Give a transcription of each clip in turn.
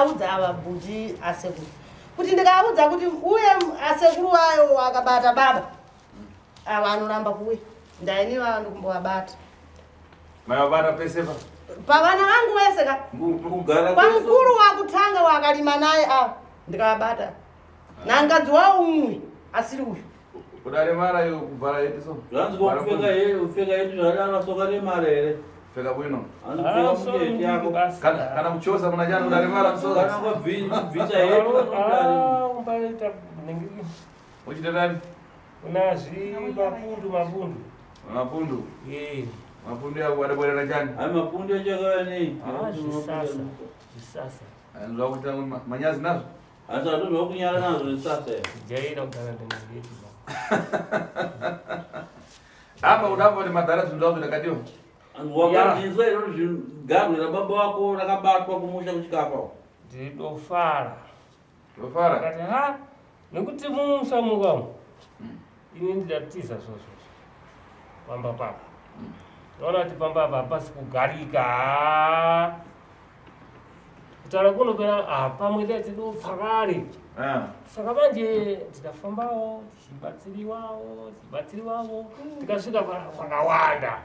ndikaudza ava bhuti asekuru kuti ndikaudza kuti uye asekuru wayo akabata baba ava anoramba kuuya ndaini vanhu kumbovabata mayabata pesepa pavana vangu vese ka kwa mkuru wakutanga wakalima naye ava ndikavabata nangadzi wao umwe asiri uyu kudare mara yo kubvara yedu so zvanzi kupfeka yedu zvadana soka remara here pfeka bwino kana kana muchosa muna jana kudare mara msoka kubvisa yedu umbaita ningi uchitendani unazi mapundu mapundu ya wadabwerera jani ai mapundu echakavani zvisasa anzwa kuti manyazi nazo asi atozva kunyara nazvo zvisasa jaira kugara ndinongeti apa udamba kuti madhara zvinzwa kuti ndakadiwa wakaninzwa iroro garwe rababa wako rakabatwa kumusha kuchikafa ndidofara tofara akati ha nekuti musamukamu ini ndidatiza zvozvo pamba papa naona kuti pamba apa hapasi kugarika kutaura kunopera pamwe ndati dopfakare saka manje tidafambawo tichibatsiriwawo tikasvika pakawanda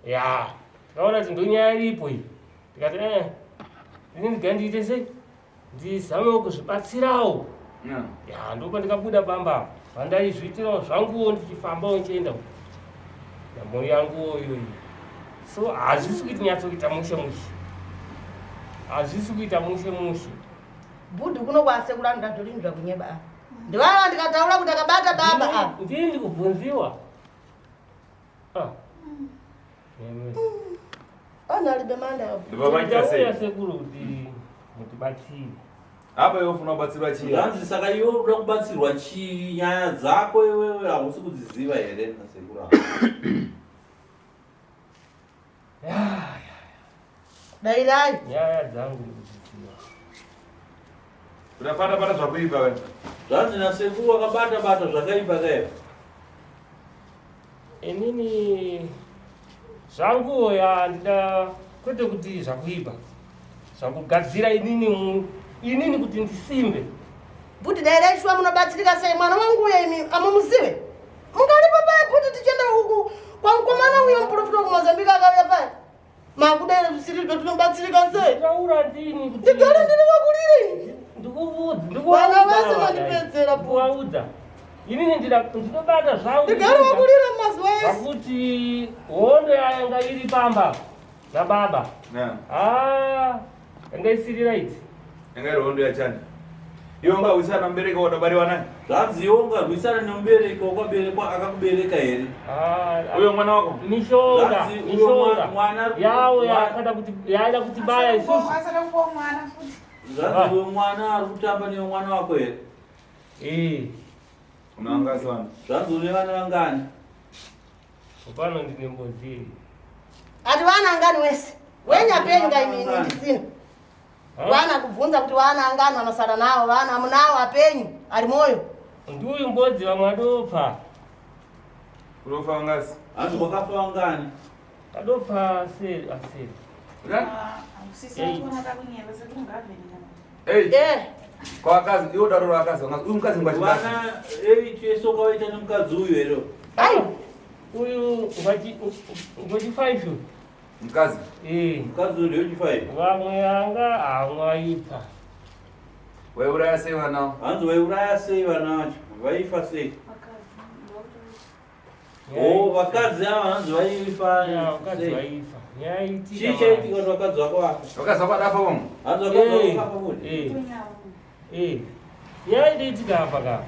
ya tikaona kuti ndonyaya iripo iyi tikati ini ndiga ndiite sei ndizamewo kuzvibatsirawo ya ndopa ndikabuda pamba pandaizviitirawo zvanguwo ndichifambawo ndichienda namhuri yanguwo iyoyi so hazvisi kuti nyatsokuita mushe bhudhi kunokwasekura ndatolinzva kunyeba apa ndivava ndikataura kuti akabata baba apa ndii ndikubvunziwa analibe manda ndivavaitaseuya sekuru kuti mutibatsire apa iwe ufuna kubatsirwa chii zvanzi saka iwe uda kubatsirwa chii nyaya dzako iwewe hausi kudziziva here nasekuru dairai nyaya dzangu ndikudziziva udapata zvakuipa we zvanzi nasekuru wakabata zvakaipa kaiva inini zvanguwo ya ndida kwete kuti zvakuipa zvakugadzira inini kuti ndisimbe bhudhi dairai shuwa munobatsirika sei mwana wangu uya imi amumuzive mungalipa paya bhudhi tichienda uku kwamukomana uyo muprofita kumozambika akauya paya makudaira zvisiri petinobatsirika sei taura ndini kuti ndigara ndiri wakuliri vana vese mandipedzera ndikuvaudza inini ndinobata zvangu ndigara wakulira mazuva ese akuti hondo yanga iri pamba nababa yanga isiri right yanga iri hondo yachani iwe ungarwisana nomubereki wadabariwa naye zvanzi iwe ungarwisana nomubereki wakaberekwa akakubereka here uyo mwana wako mishonga yawo yaida kuti baya isusu zvanzi iwe mwana ari kutamba newe mwana wako here una vangasi vana zvanzi une vana vangani pano ndine mbodzi ati vana angani wese wenyapenga imini ndisina vana kubvunza kuti vana angani vanosara navo vana amunawo apenyu ari moyo ndiuyu mbodzi vamwe adopfa unofa vangasi hanzi wakafa vangani adopfa aseri kwakazi iwo daro rakazi uyu mukadzi ngwachivana 8 yesoka waita nemukadzi uyu here ai uyu ngoti 5 mukadzi mukadzi uyu ndewechi5 vamwe anga hamwe aipfa waiuraya sei vanavo hanzi waiuraya sei vana vacho vaifa sei vakadzi ava hanzi vaifa chii chaitika kuti vakadzi vako vafa vakadzi vako adafa vamwe hanzi vakadzi vako vafa kuti nyaya idoitika apa ka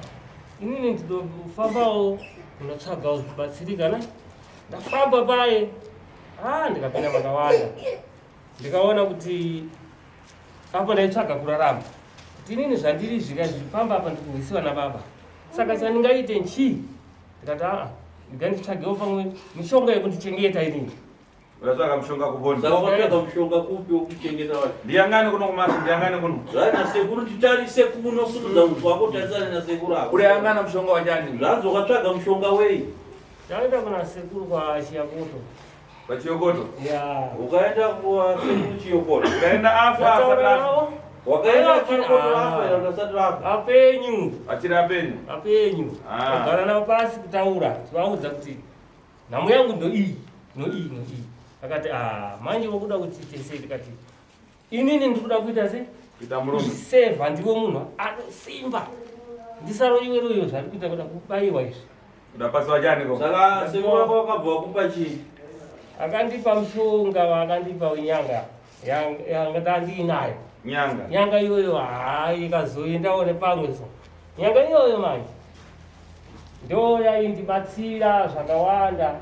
inini ndinofambawo kunotsvagawo zvibatsirikana ndafamba paye ndikapinda makawanda ndikaona kuti apo ndaitsvaga kurarama kuti inini zvandiri zvikazvifamba apa ndikuhwisiwa nababa saka chandingaite nchii ndikati ndikanditsvagewo pamwe mishonga yekundichengeta inini uratsvaga mushonga kuponi saka wakatsvaga mushonga kupi wokuchengeta vacho ndiyangani kuno kumasi ndiyangani kuno nasekuru titarise kuno sunudza muti wako utarisane nasekuru ako urayangana mushonga wachani zvanzi wakatsvaga mushonga wei ndaenda kuna sekuru kwa chiyakoto pachiyokoto ya ukaenda kusekuru chiyokoto ukaenda afa asati afa Wakaenda chikoto hapo ya unasatu hapo. Apenyu. Achira apenyu. Apenyu. Gara na pasi kutaura. Tiwauza kuti namu yangu ndo iyi. No iyi. Akati manje wokuda kuti tese tikati. Inini ndikuda kuita se? Kuita murume. Seva ndiwo munhu simba. Ndisaro iweroyo zvari kuita kuda kubayiwa izvi. Udapaswa jani ko? Saka sekuru wako wakabva kupa chii? Akandipa mushonga wakandipa wenyanga. Yanga ndandinayo. Nyanga iyoyo ikazoendawo nepamwe so. Nyanga iyoyo manje ndo yaindibatsira zvakawanda.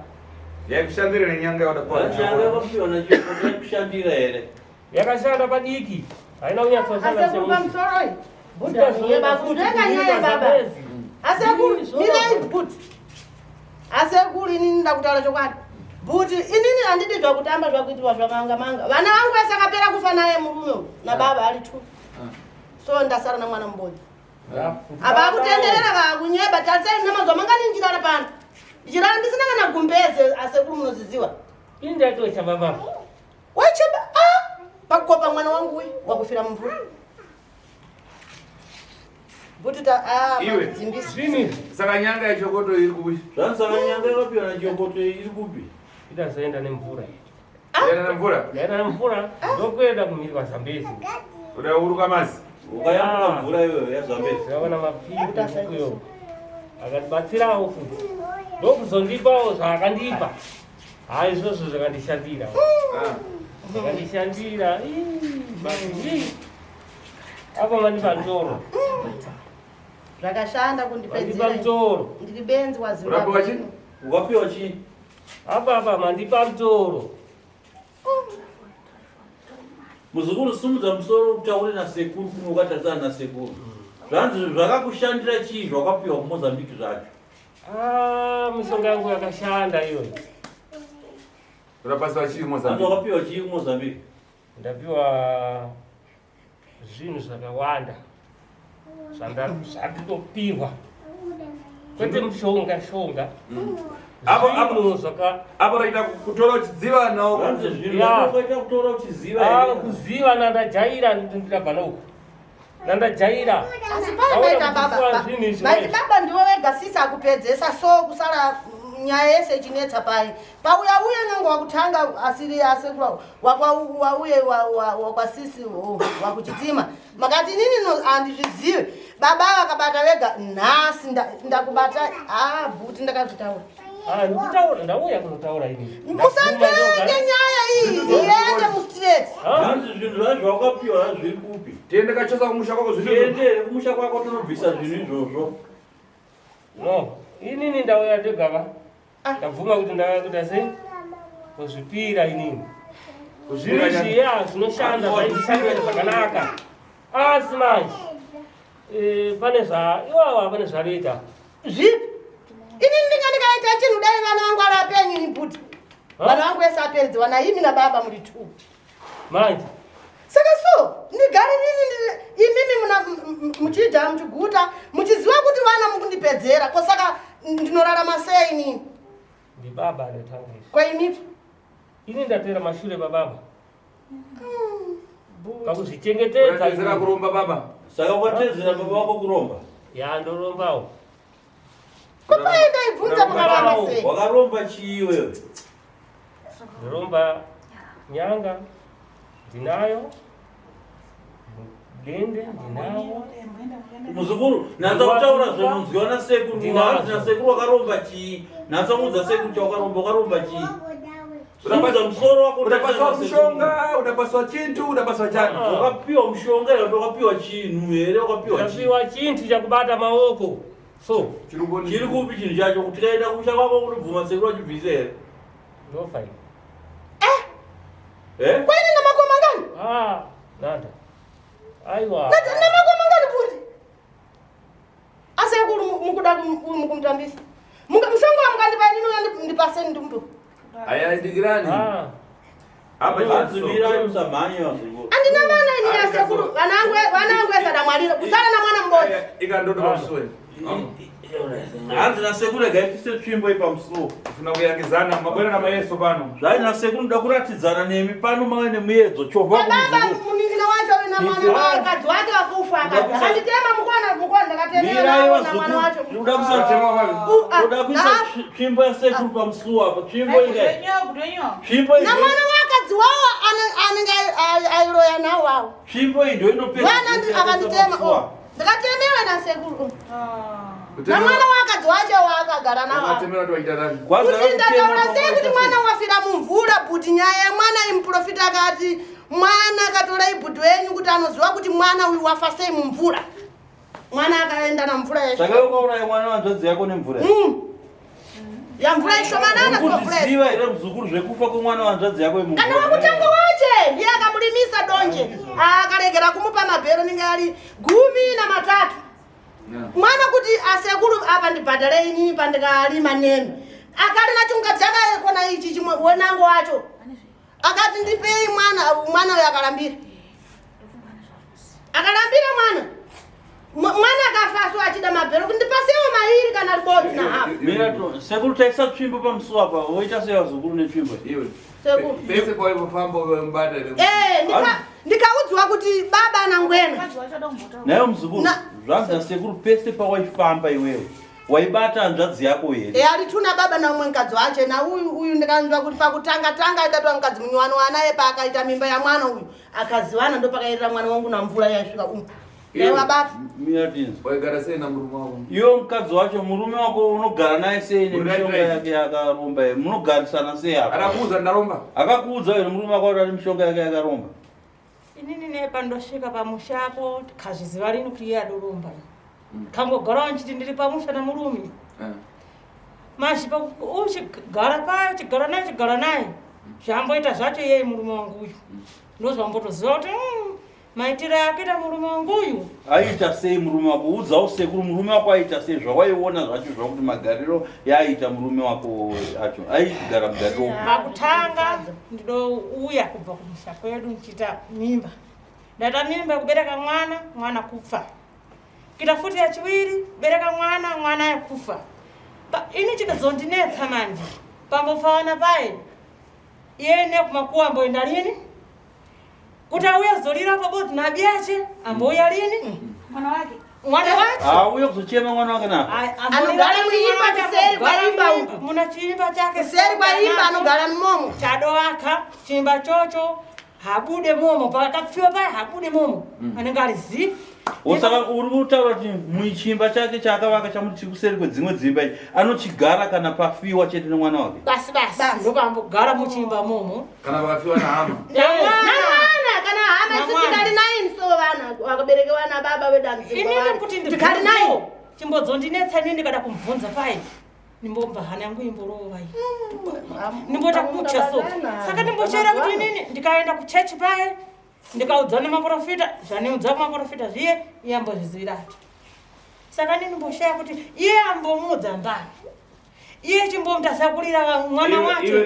Yakushandira nenyanga yawadakuwa. Nyanga yakopiwa na chikoto yakushandira here. Yakashanda padiki. Haina unyatsoshanda semusi. Asekuru pamsoro. Buda nyeba kudeka nyaya baba. Asekuru mina ibuti. Asekuru inini ndakutaura chokwadi. Buti inini handidi zvakutamba zvakuitwa zvamanga. Vana vangu vasakapera kufa naye murume na baba ari tu. So ndasara na mwana mbodzi. Aba kutenderera kunyeba tatsai namazo mangani njira pano. Njira ndisina kana gumbeze asekuru munoziziwa. Indato cha baba. Wacheba pakopa mwana wangu we wakufira mvura. Buti iwe saka nyanga ya chokoto iri kubi. Saka nyanga yakopiwa na chokoto iri kubi. Idazoenda nemvura. Yaenda nemvura. Ndokwenda kumiri kwa Zambezi. Udahuruka mazi. Ukayambuka mvura iyoyo ya Zambezi. Yaona mapipi kuyo. Akatibatsirawo futi. Ndokuzondipawo zvakandipa. Hayi izvozvo zvakandishandira. Zvakandishandira. Apa mandipa mtoro. Zvakashanda kundipedzera. Mandipa mtoro. Ndiri benzi wa Zimbabwe. Urapiwa chini? Ukapiwa chini? Apa mandipa mtoro. Muzukuru simudza musoro utaure na sekuru kuno ukatarisana na sekuru. Zvanzi zvakakushandira chii zvakapiwa kuMozambique zvacho? Mishonga yangu yakashanda iyoyo. Urapaswa chii kuMozambique? Wakapiwa chii kuMozambique? Ndapiwa zvinhu zvakawanda. Zvanditopiwa. Kwete mushonga. Apo raita kutora uchidziva nawo. Zvanzi zvinhu zvakaita kutora uchiziva. Kuziva nandajaira ndinobva nauko. Nandajaira. Asi paita baba. Baba ndiwo wega sisa kupedzesa so kusara nyaya yese ichinetsa pai. Pauya nanga wakutanga asiri asekuru wauye wakwasisi wakuchitima. Makati nini andizvizive. Baba akabata wega nhasi ndakubata buti ndakazvitaura. Ndikutaura ndauya kunotaura ini. Musatenge nyaya iyi iende mustraight. Zvanzi zvinhu zvacho zvakapiwa zviri kupi? Tiende kachosa kumusha kwako zvino. Tiende kumusha kwako tonobvisa zvinhu izvozvo. No, inini ndauya ndegava. Ndabvuma kuti ndakakuita sei? Kuzvipira inini. Kuzviriziya zvinoshanda zvaishandira zvakanaka. Asi manje pane iwawa pane zvanoita. Zvipi? Inini ndikaita chinhu dai vana vangu ari apenyu ini buti. Vana vangu vese aperidziwa naimi nababa muri tu. Manje. Saka so, ndigari imimi muchidya muchiguta, muchiziva kuti vana mukundipedzera, ko saka ndinorarama sei inini? Ndi baba anotanga izvi. Kwa imipi? Ini ndatera mashure bababa. Pakuzvichengetedza. Unatedzera kuromba baba. Saka ukatedzera baba wako kuromba? Ya ndorombawo. Kupaenda ibvunza mukaramba sei? Wakaromba chii wewe? Ndoromba nyanga ndinayo. Dende ndinawo. Muzukuru, nanza kutaura zvemunzwiwa nasekuru. Mwanzi nasekuru wakaromba chii? Nanza mudza sekuru chawakaromba chii? Udapaswa musoro wako, udapaswa mushonga, udapaswa chintu, udapaswa chani. Wakapiwa mushonga here, wakapiwa chinhu here, wakapiwa chii? Ndapiwa chintu chakubata maoko. So, chiri kupi chinhu chacho kuti tikaenda kumusha kwako kunobvuma sekuru wachibvise here? No fine. Kwaine namakoma ngani? Nada. Aiwa. Nada namakoma ngani buti? Asekuru mukuda kumutambisa. Mushonga wamukandipa inini ndipaseni ndimtu. Aya ndigirani. Apa chazivira musamhanye mazukuru. Andina vana ini asekuru. Vanangu esada mwalira. Kusana na mwana mbodzi. Ikandoto pamusweni. Hanzi nasekuru agaitise tsvimbo ipamusuwo. Ufuna kuyangizana mabwera na mayeso pano. Zvai nasekuru ndoda kuratidzana nemi pano mave nemuedzo chovha kumuzukuru. Baba muningina wacho na mwana wakadzi wake wakufa akati handitema mukwana ndakatemera na mwana wacho uda kuisa chimbo ya sekuru pa msuwa hapa chimbo ile chimbo ile na mwana wakadzi wao anenge ailoya nawo wao chimbo ile ndio inopesa bwana akanditema ndakatemewa na sekuru na mwana wakadzi wacho wakagara nawo kwanza kuti ndataura sei kuti mwana wafira mumvura buti nyaya mwana improfita akati mwana akatola ibhuti wenyu kuti anoziva kuti mwana uyu wafa sei mumvura mwana akaenda na mvura yesho saka ukauraya mwana wanzvadzi yako nemvura ya mvura ishomanana kuziva ere muzukuru zvekufa kwemwana wanzvadzi yako emumvura kana wakutanga wache ndiye akamurimisa donje akaregera kumupa mabhero ninge ari 13 mwana kuti asekuru apa ndibhadharei inini pandikalima nemi akalina chingudzi akakona ichi chimwe wenango wacho akati ndipei mwana uyo akalambira mwana akafaso achida mabhero kuti ndipasewo mairi kana ribodzi na hafu mirato sekuru taisa tsvimbo pamusuwa apa woita sei vazukuru netsvimbo iwe pese kwaivofamba mbada ndikaudziwa kuti baba anangwena nayo muzukuru zvanzi nasekuru pese pawaifamba iwewe waibata hanzvadzi yako here arituna baba naumwe mukadzi wache na uyu ndikanzwa kuti pakutanga aitatiwa mukadzi munyowano wanaye paakaita mimba ya mwana uyu akazivana ndo pakaitira mwana wangu na mvura yaisvika wabata waigara sei na murume wako iwo mukadzi wacho murume wako unogara naye sei nemishonga yake yakaromba munogarisana sei apa akakuudza ndaromba akakuudza here murume wako kuti ari mishonga yake yakaromba inini nepandosvika pamushapo kazviziva rini kuti iye adoromba kangogarawo nchiti ndiri pamusha namurume mazhipa uchigara payo chigara naye zvamboita zvacho iyeye murume wangu uyu ndozvambotoziva kuti maitiro akaita murume wangu uyu aita sei murume wako udzawo sekuru murume wako aita sei zvawaiona zvacho zvakuti magariro yaaita murume wako acho aigara mugariro pakutanga ndinouya kubva kumusha kwedu ndichiita mimba ndaita mimba yekubereka mwana kufa kita futi yachiwiri bereka mwana yekufa ini chikazondinetsa manje pambofawana paye iye nekumakuwa amboenda lini kuti auya zorira pabodzi nabiache ambouya lini mwana wake auye kuzochema mwana wake napo anogara muimba kiseri kwa imba uku muna chiimba chake kiseri kwa imba anogara mumomo chadoaka chiimba chocho habude momo pakafiwa paye habude momo anenge ari zipi osaka uri kutaura kuti muchimba chake chaakavaka chamuti kuseri kwedzimwe dzimba anochigara kana pafiwa chete nemwana wake basi ndokambogara muchimba momo kana vakafiwa nahama kana hama sitikali naini so vana wakaberekewa na baba wedanzimbainini kuti ndikali nayi chimbozondinetsa inini ndikada kumubvunza paye nimbomba hana yangu imborova nimbota kutya so saka ndimbochera kuti inini ndikaenda kuchechi paye ndikaudza nemaprofita zvaniudza kumaprofita zviye iye ambozvizirati saka ndinimboshaya kuti iye ambomudza mbani iye chimbomutasakurira mwana wacho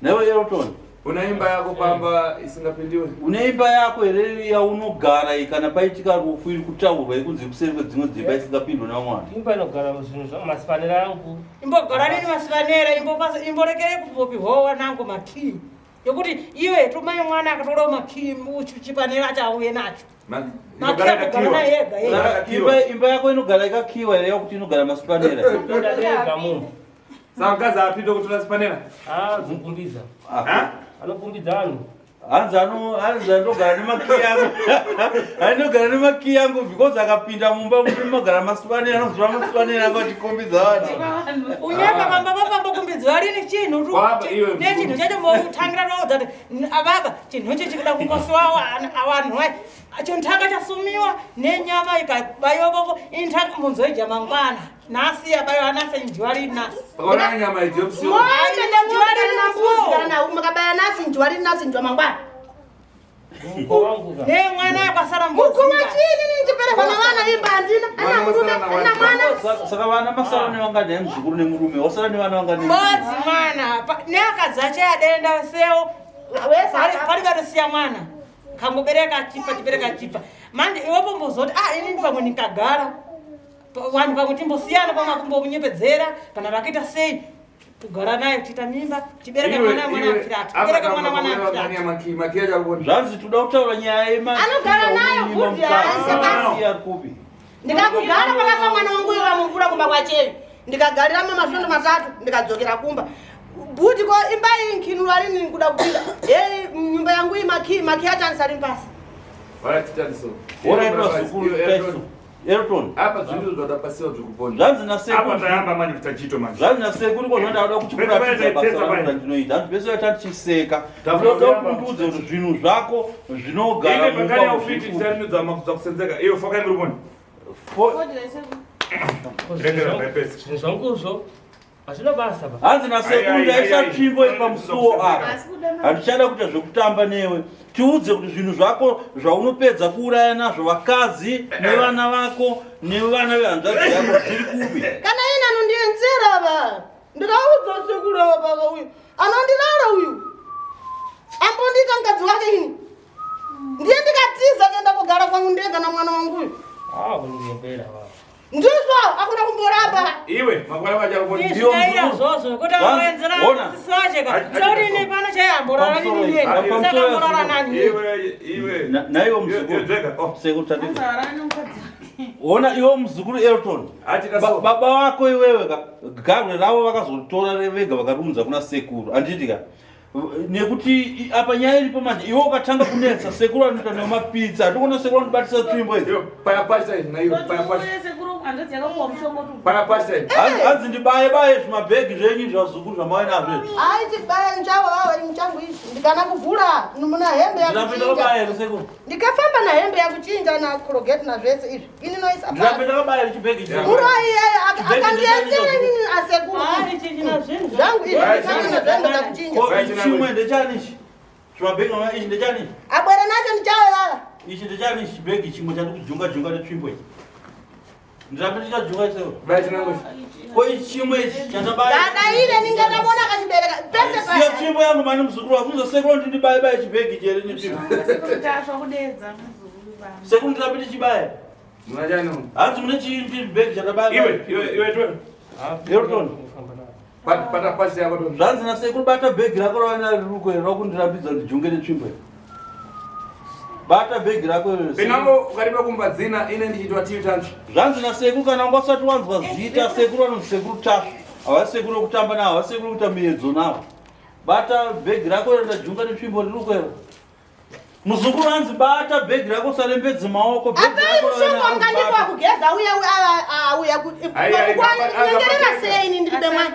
newe Elton una imba yako pamba isingapindiwe une imba yako here yaunogara kana paitika rufu iri kutaurwa ikunzi kuseri kwedzimwe dzimba isingapindwe namwana imba inogara zvinhu zvamasipanera angu imbogara nini masipanera imborekere kupopi howa nangu makii yokuti iwe tumai mwana akatorawo makii chipanera chauye nacho imba yako inogara ikakiwa here yakuti inogara masipanera ndadega munhu saka mkazi apinde kutora sipanera dzinokumbidza anokumbidza anhu hanzi anogara nemaki yangu anogara nemaki yangu because akapinda mumba munogara masipanera anozora masipanera angu achikumbidza vanhu unyaka pamba papambokumbidzwa rini chinhu nechinhu chacho moutangira naudza kuti baba chinhu ichi chikuda kungosiwawo avanhu chinhu ntanga chasumiwa nenyama ikabayiwapo intanga munzoidya mangwana nasi yabayo anasa injwari nasi pakona nyama ijepusiwo moja mukabaya nasi njwari nasi njwa mangwana ne mwana yakwasara mukuma chini nichiperekwa na vana imba andina ana murume ana mwana saka vana masara nevangani nemuzukuru nemurume wasara nevana vangani bodzi mwana neakadzi acho adenda sewo pari vatosiya mwana kangobereka chifa manje iwopo mbozoti inini pamwe nikagara vanhu pamwe timbosiyana pamwe kumbomunyepedzera kana vakaita sei kugara naye kuita mimba tibereka mwana mfiratu bereka mwana mfiratu zvanzi toda kutaura nyaya Anogara nayo kuti kupi ndikakugara pakafa mwana wangu iwe wamuvhura kumba kwacheni ndikagarira masvondo 3 ndikadzokera kumba bhuti ko imba iyi nkhinulu alini nikuda kupinda hei nyumba yangu iyi maki achanisa rimpasi oraitwa zukuru Elton apa zvinhu zvadapasiwa zvekupona zvanzi nasekuru apa tayamba manje kutachito manje zvanzi nasekuru ko zvandauda kuchikuratidza basa rako ndinoita hanzi pese tatichiseka toda kundudze kuti zvinhu zvako zvinogara pakani yaufiti ticharimidza makuza kusenzeka iyo foka imuriponi zvinhu zvanguzvo hazvina basa hanzi nasekuru ndaisa tsvimbo pamusuwo apa handichada kuita zvekutamba newe tiudze kuti zvinhu zvako zvaunopedza kuuraya nazvo vakadzi nevana vako nevana vehanzvadzi yako zviri kupi kana ine anondienzera va ndikaudza sekuru paka uyu anondirara uyu ambondita mukadzi wake ini ndiye ndikatiza kuenda kugara kwangu ndega na mwana wangu uyu kundiyembera ndizvo akuda kumboramba iwe makwara vacharuponi zvikaira zvozvo kuti anoenzera sisi wache sauri ine pano chayamborara nini saka amborara nani iwe naiwo muzukuru ona iwo muzukuru Elton baba wako iwewe garwe ravo vakazotora vega vakarumudza kuna sekuru handitika nekuti apa nyaya iripo manje iwe ukatanga kunetsa sekuru anoita nemapitsa hatikuona sekuru anobatisa tsvimbo idzi hanzi ndibaye zvimabhegi zvenyu zvazukuru zvamauya nazvo aitibaya njavo vava mchangu izvi ndikana kuvhura muna hembe yakuchinja sekuru ndikafamba na hembe yakuchinja na colgate na zvese izvi ini noisa ndakabaya chibhegi akandienzera nini asekuru zvangu izvi ndikana zvangu zakuchinja chimwe ndechanichi chimabhegi ichi ndechanichi abwera nacho ndichawe vava ichi ndechanichi chibhegi chimwe chandikujunga netsvimbo ichi ndirambe ndichajunga iseo ko ichi chimwe ichi chandabaya dada ine ningatamona kachibereka pese siya tsvimbo yangu mani muzukuru wakunza sekuru ndindibaye chibhegi cheri netsvimbo sekuru ndirambe ndichibaya hanzi mune chibhegi chandabaya Elton zvanzi nasekuru bata bhegi rako ravana rirukwe rakundirambidza ndijunge netsvimbo bata bhegi rako pinango ukaribe kumba dzina ine ndichitwa tiutanzi zvanzi nasekuru kana wanga usati wanzwa zita sekuru anonzi sekuru tasvo havasi sekuru okutamba navo havasi sekuru kuita miedzo navo bata bhegi rako iro ndajunga netsvimbo rirukwero muzukuru hanzi bata bhegi rako usarembedze maoko apaimshonga kugeza uya kuenderera sei ini ndiribe mwana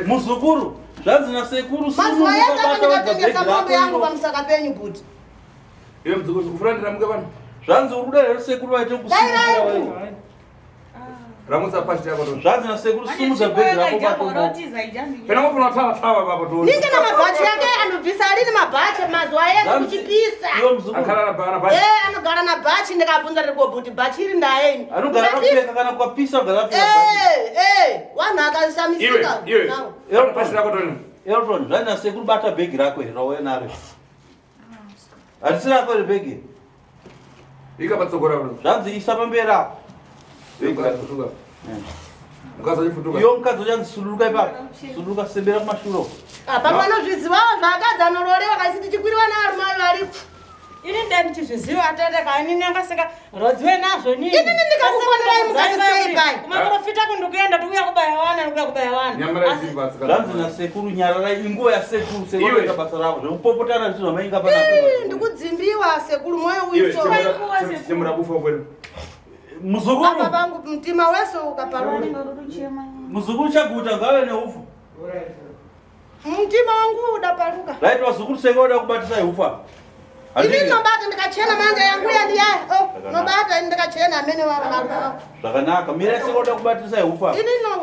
muzukuru zvanzi nasekuru mazuva yese andikatengesa mombe yangu pamusaka penyu bhuti iwe muzukuru kufurandira muke vanhu zvanzi uri kuda here sekuru vaite kusimura ramutsa pashiti yako zvanzi nasekuru simudza bhegi rako patomoko pinango funa tava papo to ninge na mabhachi yake anobvisa alini mabhachi mazuva yese kuchipisa anogara na bhachi ndikabvunza riko bhuti bhachi iri ndaeni anogara akapfeka kana kwapisa ugara wanhu akasamisika Elton zvanzi nasekuru bata bhegi rako iri rauya naro harisi rako iri bhegi ikapatsogora zvanzi isa pamberi apo iyo mukadzi uchanzi suduruka ipapo suduruka sembera kumashuro apa panozvizivawo zvakadzi anororeva kaisi tichikwiriwa nearume ayo aripo ini ndanichizviziva atete kainini angasika rodziwe nazvo nini inini ndikakufonderai mukati sei pai kumaprofita kundikuenda tiuya kubaya wana ndikuya kubaya wana zvanzi nasekuru nyararai inguva yasekuru sekoita basa ravo zvekupopotana zviso zvamainga ndikudzimbiwa sekuru mwoyo uisoemurabufa kwenu muzukuru apa pangu mtima wese ukaparura muzukuru chaguta ngave neufu mtima wangu udaparuka right vazukuru seke vada kubatisai ufa ini nobata ndikachena manja yangu yandiyaye nobata ndikachena amene zvakanaka mirai seke vada kubatisai ufa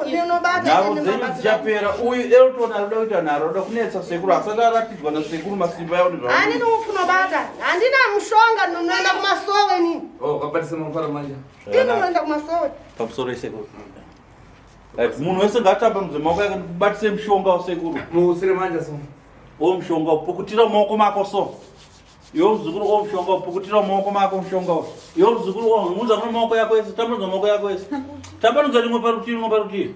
ini nobata nharo dzenyu dzichapera uyu Elton arikuda kuita nharo arikuda kunetsa sekuru asati aratidzwa nasekuru masimba yawo handina ufu nobata handina mushonga nonoenda kumasowe nini kabatisa mamufara manja inoenda kumasowe pamusoro esekuru munhu wese ngaatambamudze maoko yake kubatise mushonga wasekuru muusire manja so o mushonga upukutira mumaoko mako so iwe muzukuru o mushonga upukutira mumaoko mako mushonga iwe muzukuru unza kuna maoko yako ese tambanudza maoko yako ese tambanudza rimwe parutivi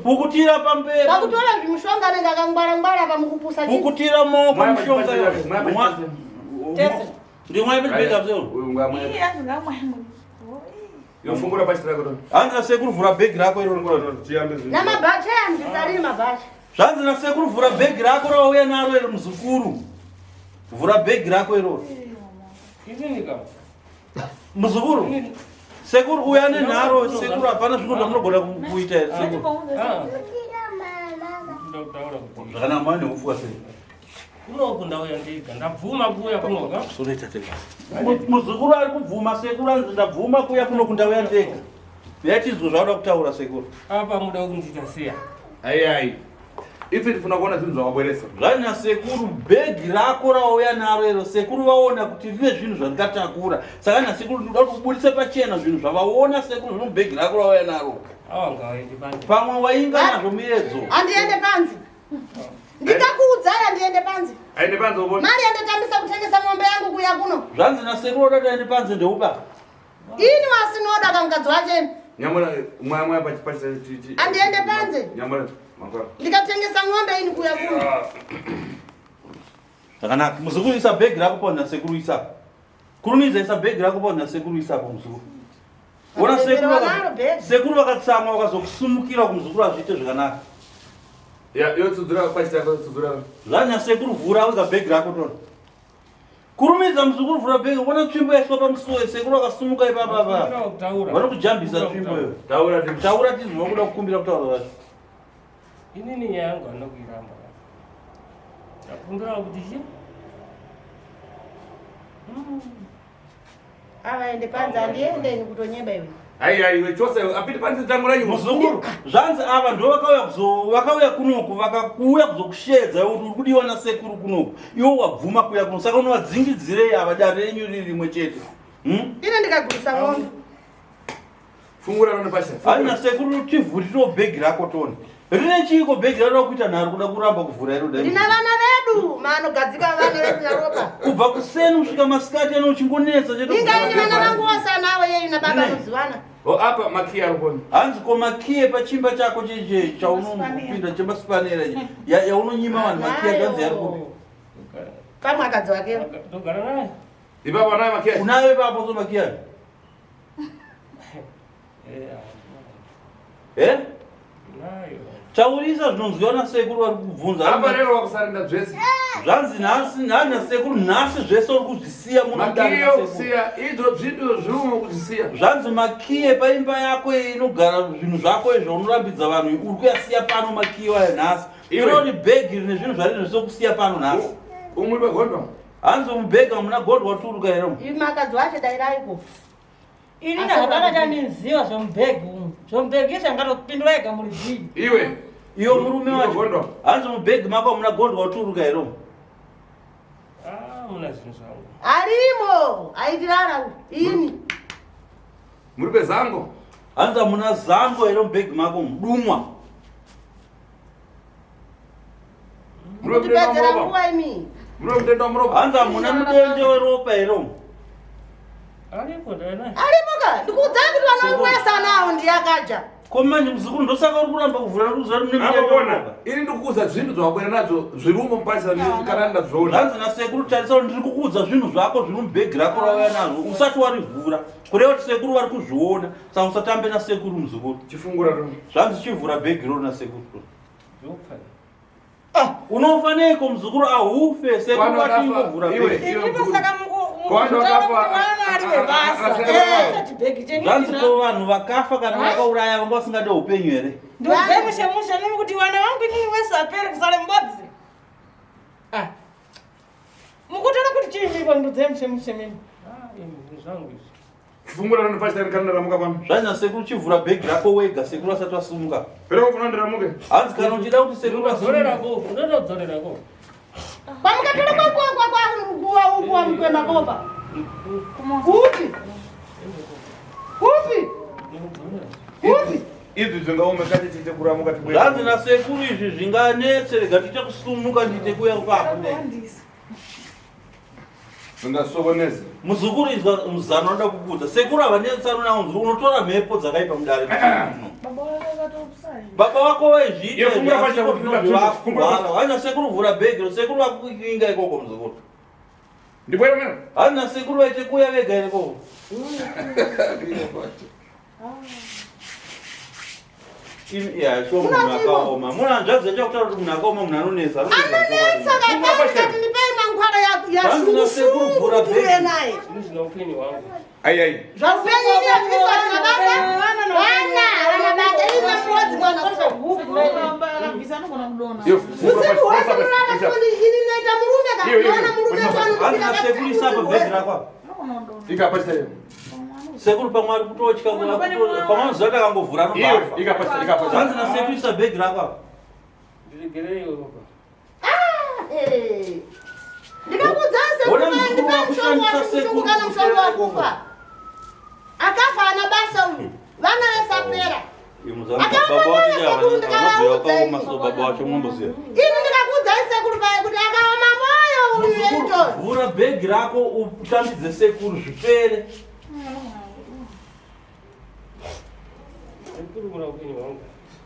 pukutira pamberi. Pakutola zvimushonga nenge akangwara pamukupusa chii. Pukutira maoko mushonga. Ndimwe bibega byo. Yofungura pachitira kuti. Anza sekuru vura bag rako iro tiyambe zvinhu. Na mabhacha yambisalini mabhacha. Zvanzi na sekuru vura bag rako rouya naro iro muzukuru. Vura bag rako iro. Muzukuru. Sekuru uya nenharo sekuru hapana zvino zvamunogona kuita here sekuru. Zvakana mane ufuwa sei. Kunokunda uya ndiga ndabvuma kuya kunoga. Sonoita tega. Muzukuru ari kubvuma sekuru anzi ndabvuma kuya kunokunda uya ndega. Yachizwa zvauda kutaura sekuru. Apa muda kundiita seya. Ai. Ife tifuna kuona zvinhu zvakabweresa. Zvanya sekuru bhegi rako rauya naro iro sekuru vaona kuti vive zvinhu zvandikatakura. Saka na sekuru ndoda kubudisa pachena zvinhu zvavaona sekuru zvino bhegi rako rauya naro. Awangaendi panze. Pamwe wainga nazvo miredzo. Andiende panze. Ndikakuudzai andiende panze. Aende panze ubone. Mari andotambisa kutengesa ng'ombe yangu kuya kuno. Zvanzi na sekuru oda aende panze ndeupa. Ini wasinoda kamukadzi wacheni. Nyamara mwaya pachipachisa chichi. Andiende panze. Nyamara mangwara. Ndikatengesa ng'ombe ini kuya kuno. Zvakanaka muzukuru isa bhegi rako pauna sekuru isa. Kurumidza isa bhegi rako pauna sekuru isa kumuzukuru. Ona sekuru vakatsamwa vakazokusumukira kumuzukuru azviite zvakanaka. Yotsudzura pachitira tsudzura. Zvanya sekuru vhura wega bhegi rako tona. Kurumidza muzukuru vhura bhegi ona tsvimbo yaiswa pamusuwe sekuru akasumuka ipapa. Vanokujambisa tsvimbo iyo. Taura tizwa kuda kukumbira kutaura vacho. Inini nyaya yangu anokuiramba. Ndakumbira kuti chi? Avaende panze andiende ini kutonyeba iwe. Ai iwe chose apiti panze tangu ranyu muzukuru. Zvanzi ava ndo vakauya kunoku vakakuuya kuzokushedza kuti uri kudiwa na sekuru kunoku. Iwo wabvuma kuya kuno saka unovadzingidzirei ava dare renyu riri rimwe chete. Ine ndikagurisa ng'ombe. Fungura rano pasha. Ana sekuru tivhuriro bhegi rako toni. Rine chiko bhegi raro kuita nharo kuda kuramba kuvhura iro dai. Ndina vana vedu maanogadzika vana vedu naropa. Kubva kuseni kusvika masikati ano uchingonetsa chete. Ingaini vana vangu wasa nawe yeye na baba nozivana. Apa makia arukoni. Hanzi ko makie pachimba chako cheje chaunopinda chemaspanera yaunonyima vanhu makie ganzi arukoni. Kamwe akadzi wake. Ndogara naye. Ibaba naye makia. Unawe baba so makie. Nayo. Taurisa zvinonzwiwa sekuru vari kubvunza. Apa rero wakusarenda zvese. Zvanzi nhasi sekuru nhasi zvese uri kuzvisiya makie okusiya idzo zvido zvimwe kuzvisiya. Zvanzi makie paimba yako inogara zvinhu zvako izvo unorambidza vanhu uri kuyasiya pano makie wayo nhasi. Irori bhegi rine zvinhu zvari zvese kusiya pano nhasi. Umwe begondwa. Hanzi mubhegi hamuna gondwa turuka here. Ivi makadzi wacho dai raiko. Ini ndakataka chaniziva zvomubhegi umu. Zvomubhegi izvo angatopindura ega muri bhigi. Iwe. Iyo murume wacho. Hanzi mubhegi mako hamuna gondwa turuka here. Muna zvinhu zvangu. Arimo. Aitirara ini. Muri bezango. Hanzi hamuna zango here mubhegi mako mudumwa. Mutipedzera nguva imi. Muri mutenda muropa. Hanzi hamuna mudende weropa here. Aripo dana. Arimo ka. Ndikuudzai kuti vanongwesa nawo ndiyakaja. Ko manje muzukuru ndosaka uri kuramba kuvhura ruza rune mudende. Ini ndikukuudza zvinhu zvawabwera nazvo zvirumo mupachisa nekaranda zvoona. Hanzi na sekuru tarisa kuti ndiri kukuudza zvinhu zvako zviri mubhegi rako rauya nazvo usati warivhura. Kureva kuti sekuru vari kuzviona saka usatambe na sekuru muzukuru. Chifungura rino. Zvanzi chivhura bhegi roro na sekuru. Yopa. Unofa neiko muzukuru ahufe sekuru vatingovhura bhegi. Zvanzi ko vanhu vakafa kana vakauraya vanga vasingade upenyu here. Ndozemushemushe nemi kuti wana wangu inini wese apere kusale mbodzi. Mukutona kuti chinyiko ndozemushemushe mimi. Zvinhu zvangu izvi. Chifungura rino pachita kana ramuka pano. Zvanya sekuru chivhura bhegi rako wega sekuru asati asumuka. Pero kufuna ndiramuke. Hanzi kana uchida kuti sekuru Dzorera ko, ndoda kudzorera ko. Pamukatore kwa nguva mkwema kopa. Kuti? Kuti? Kuti? Izvi zvingaoma kati tiite kuramuka tibwe. Zvanzi na sekuru izvi zvinganetse rega tiite kusumuka ndiite kuya kwapo. Ndasokoneza. Muzukuru izwa muzano nda kukuta. Sekuru abanetsano na muzukuru unotora mhepo dzakaipa mudare. Baba wako wezvite. Yefumura pacha kufumura. Hana sekuru vhura bhegi, sekuru wakuinga ikoko muzukuru. Ndibwera mena? Hana sekuru waite kuya vega ikoko. Ya, shomu nakaoma. Muna nzvadze chakutaura kuti munhu akaoma munhu anonesa. Anonesa kakati ndipei mankwara ya shukuru tuye naye. Ai. Zvapenyi ine zvisa mabasa. Wana basa ine mudzi mwana Usiku wese mwana fundi ini naita murume kana murume kana. Hana sekuru isapa bhegi rakwa. Ikapasa hiyo. Sekuru pamwari kutotya pamwe zata kangovhura nobafa. Ikapasa. Hanzi na sekuru isa bhegi rakwa. Ndirigereyo baba. Ndikakudzase kuti kana mshongo wakufa. Akafa ana basa uyu. Vana vesapera. Baba wacho mwamboziya. Ini ndikakudzase sekuru paye kuti akaoma moyo uyu eito. Vhura bhegi rako utambidze sekuru zvipere.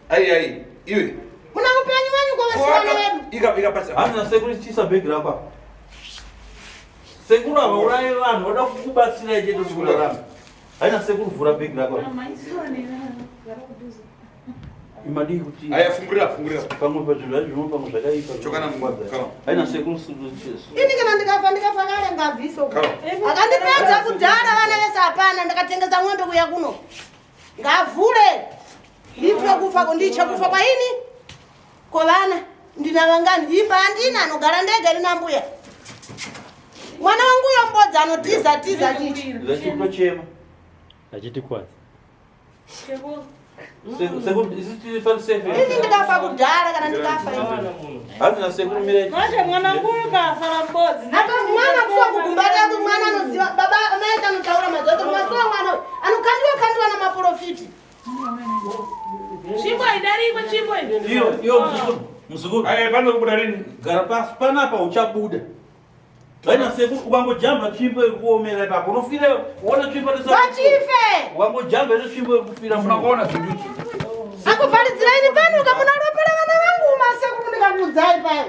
Ai. Iwe. Muna kupenyu wanyu kwa vasana wedu. Ikapasa. Hanzi na sekuru chisa bhegi rakwa. Sekuru avaurayi vanhu vada kukubatsira chete kurarama. Haina sekuru vhura bhegi rakwa. Imadi kuti Aya fungura. Pamwe pazvinhu zvino pamwe zvakaipa. Chokana mukwadza. Haina sekuru Ini kana ndikafa kale ngabviso. Akandipedza kudhara vana vese hapana ndakatengesa ng'ombe kuya kuno. Ngavhure. Ndipfe kufa kondicha kufa kwa ini. Kwa vana ndina vangani imba andina anogara ndega rina mbuya. Mwana wangu uyo mbodza anotiza chichi. Zachitochema. Achiti kwazi. Sekuru isiti palisefe. Ini ndikafa kudhara kana ndikafa ini. Hanzi na sekuru mireti. Manje mwana nguru kafara mbodzi. Hata mwana kufa kukumbata kuti mwana anoziva baba amaita anotaura mazoto masowa mwana anokandiwa na maprofiti. Chimbo idariko chimbo ine. Iyo muzukuru. Aya pano kubuda rini? Gara pasi panapa uchabuda. Haina sekuru ukangojamba tsvimbo irikuomera ipapo unofira uona tsvimbo Vachife. ukangojamba ine tsvimbo irikufira Unakuona zvinduchi. Akuvharidzira ini pano kamunaropera vana vangu masekuru ndikakudzai paye.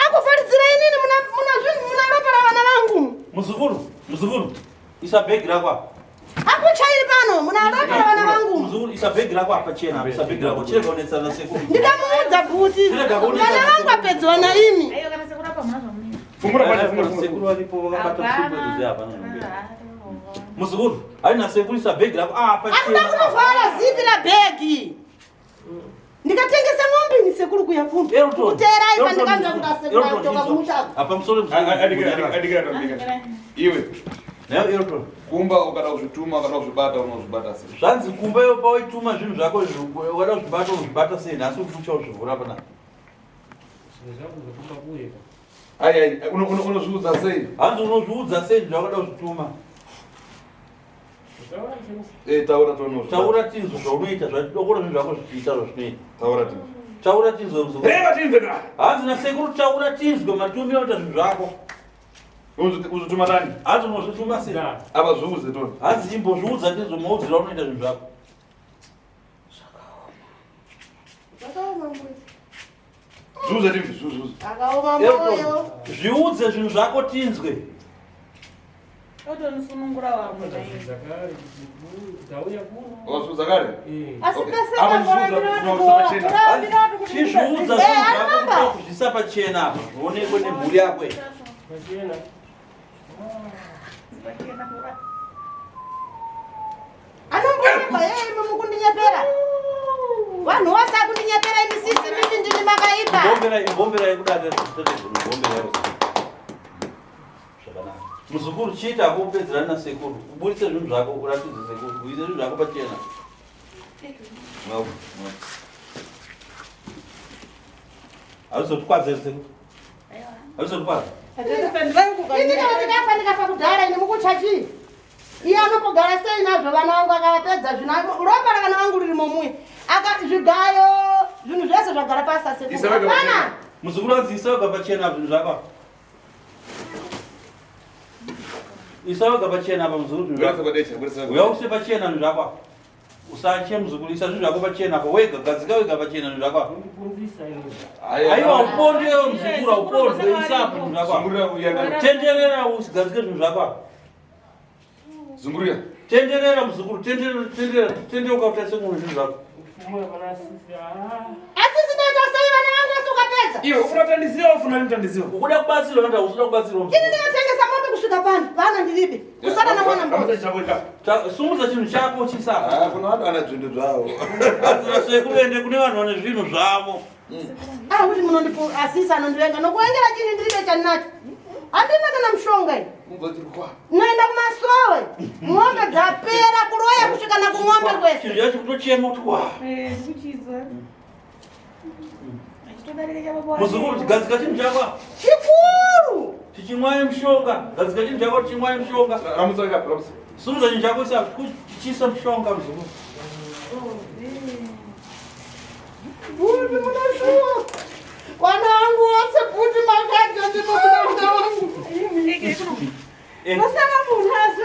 Akuvharidzira inini munaropera vana vangu. Muzukuru. Isa bhegi rakwa. Akuchairi pano munaropera vana vangu. Muzukuru isa bhegi rakwa apachena. Isa bhegi rakwa chirega unetsana sekuru. Ndikamuudza kuti vana vangu apedzwa na ini. Ayo kana sekura pamwana zvamuni. Fungura pacha sekuru walipo vakabata tsvimbo idzi hapana. Muzukuru haina sekuru isa bhegi rakwa apachena. Akuda kunovhara zipi la bhegi. Ndikatengesa ng'ombe ni sekuru kuya kuno. Kuterai pandikanza kuti sekuru atoka kumuchaga. Apa musoro muzukuru. Adikira. Iwe. Nayo Elton. Kumba ukada kuzvituma kana kuzvibata unozvibata sei? Zvanzi kumba iyo pawaituma zvinhu zvako wada kuzvibata sei nhasi ufucha uzvivhura panapa. Ai unozviudza sei? Hanzi unozviudza sei zvawada kuzvituma. Taura tinzwa zvaunoita zvadokora zvinhu zvako zvichiita zvazvinoita. Taura tinzwa muzukuru. Hanzi nasekuru taura tinzwe matumiro ita zvinhu zvako. Uzvituma nani? Hanzi unozvituma sei? Apa zviudze toni. Hanzi imbozviudza tinzwe maudzira unoita zvinhu zvako. Zviudze ndizvi. Akaoma moyo. Zviudze zvinhu zvako tinzwe. Otonusunungura wamwe Wazviudza kare? Chizviudza zvinhu zvako kuzvisa pachena apa zvionekwe nemhuri yako. Anomboemba yeye mukundinyepera. Vanhu vose kundinyepera imisisi mimi ndini makaipa. Ibombera yekudada ibombera yako. Zvakanaka. Muzukuru chiita akupedzerana na sekuru. Ubudise zvinhu zvako uratidze sekuru. Uise zvinhu zvako pachena. Hauzotwadza sekuru. Hauzotwadza. Ndikafa kudhara ini mukuchachi. Iye anopogara sei nazvo vana vangu akavapedza zvinhu ropa rakana vangu riri mumwe. Zvigayo zvinhu zvese zvagara pasi asekuru. Muzukuru anzi isaga pachena zvinhu zvako. Isaweka pachena apa mzukuru. Bwera sabadesha, bwera sabadesha. Uyause pachena ndakwa. Usache mzukuru isazvi zvako pachena apa wega gadzika wega pachena ndakwa. Aiwa uponde mzukuru uponde isapo ndakwa. Zungurira uyana. Tenderera usigadzike ndakwa. Zungurira. Tenderera mzukuru tendera ukautase munhu zvako. Asisi ndio sasa vana wangu wasukapeza. Iwe unatandizira ufuna nitandizira. Ukuda kubatsirwa nda usina kubatsirwa. Kini ndinotengesa mombe kusvika pano. Vana ndilipi? Usana na mwana mmoja. Sumuza chinhu chako chisaka. Ah, kuna vanhu vana zvinhu zvavo. Azira kuende kune vanhu vane zvinhu zvavo. Ah, kuti munondipo asisi anondivenga nokuengera chini ndilibe chaninacho. Handina kana mushonga iyi. Mungozirwa. Noenda kumasowe. Ng'ombe dzapera kuroya kusvika na kung'ombe kwese. Chinhu chacho kutochema kuti wa. Kuchiza. Muzukuru gadzika chinhu chako. Chikuru. Tichimwaye mushonga. Gadzika chinhu chako tichimwaye mushonga. Ramutsaka, ramutsaka. Sumuza chinhu chako isa tichisa mushonga muzukuru. Buti munashuwa. Wana wangu wose buti makaja ndinokuda mwana wangu. Masaka munhu vanhu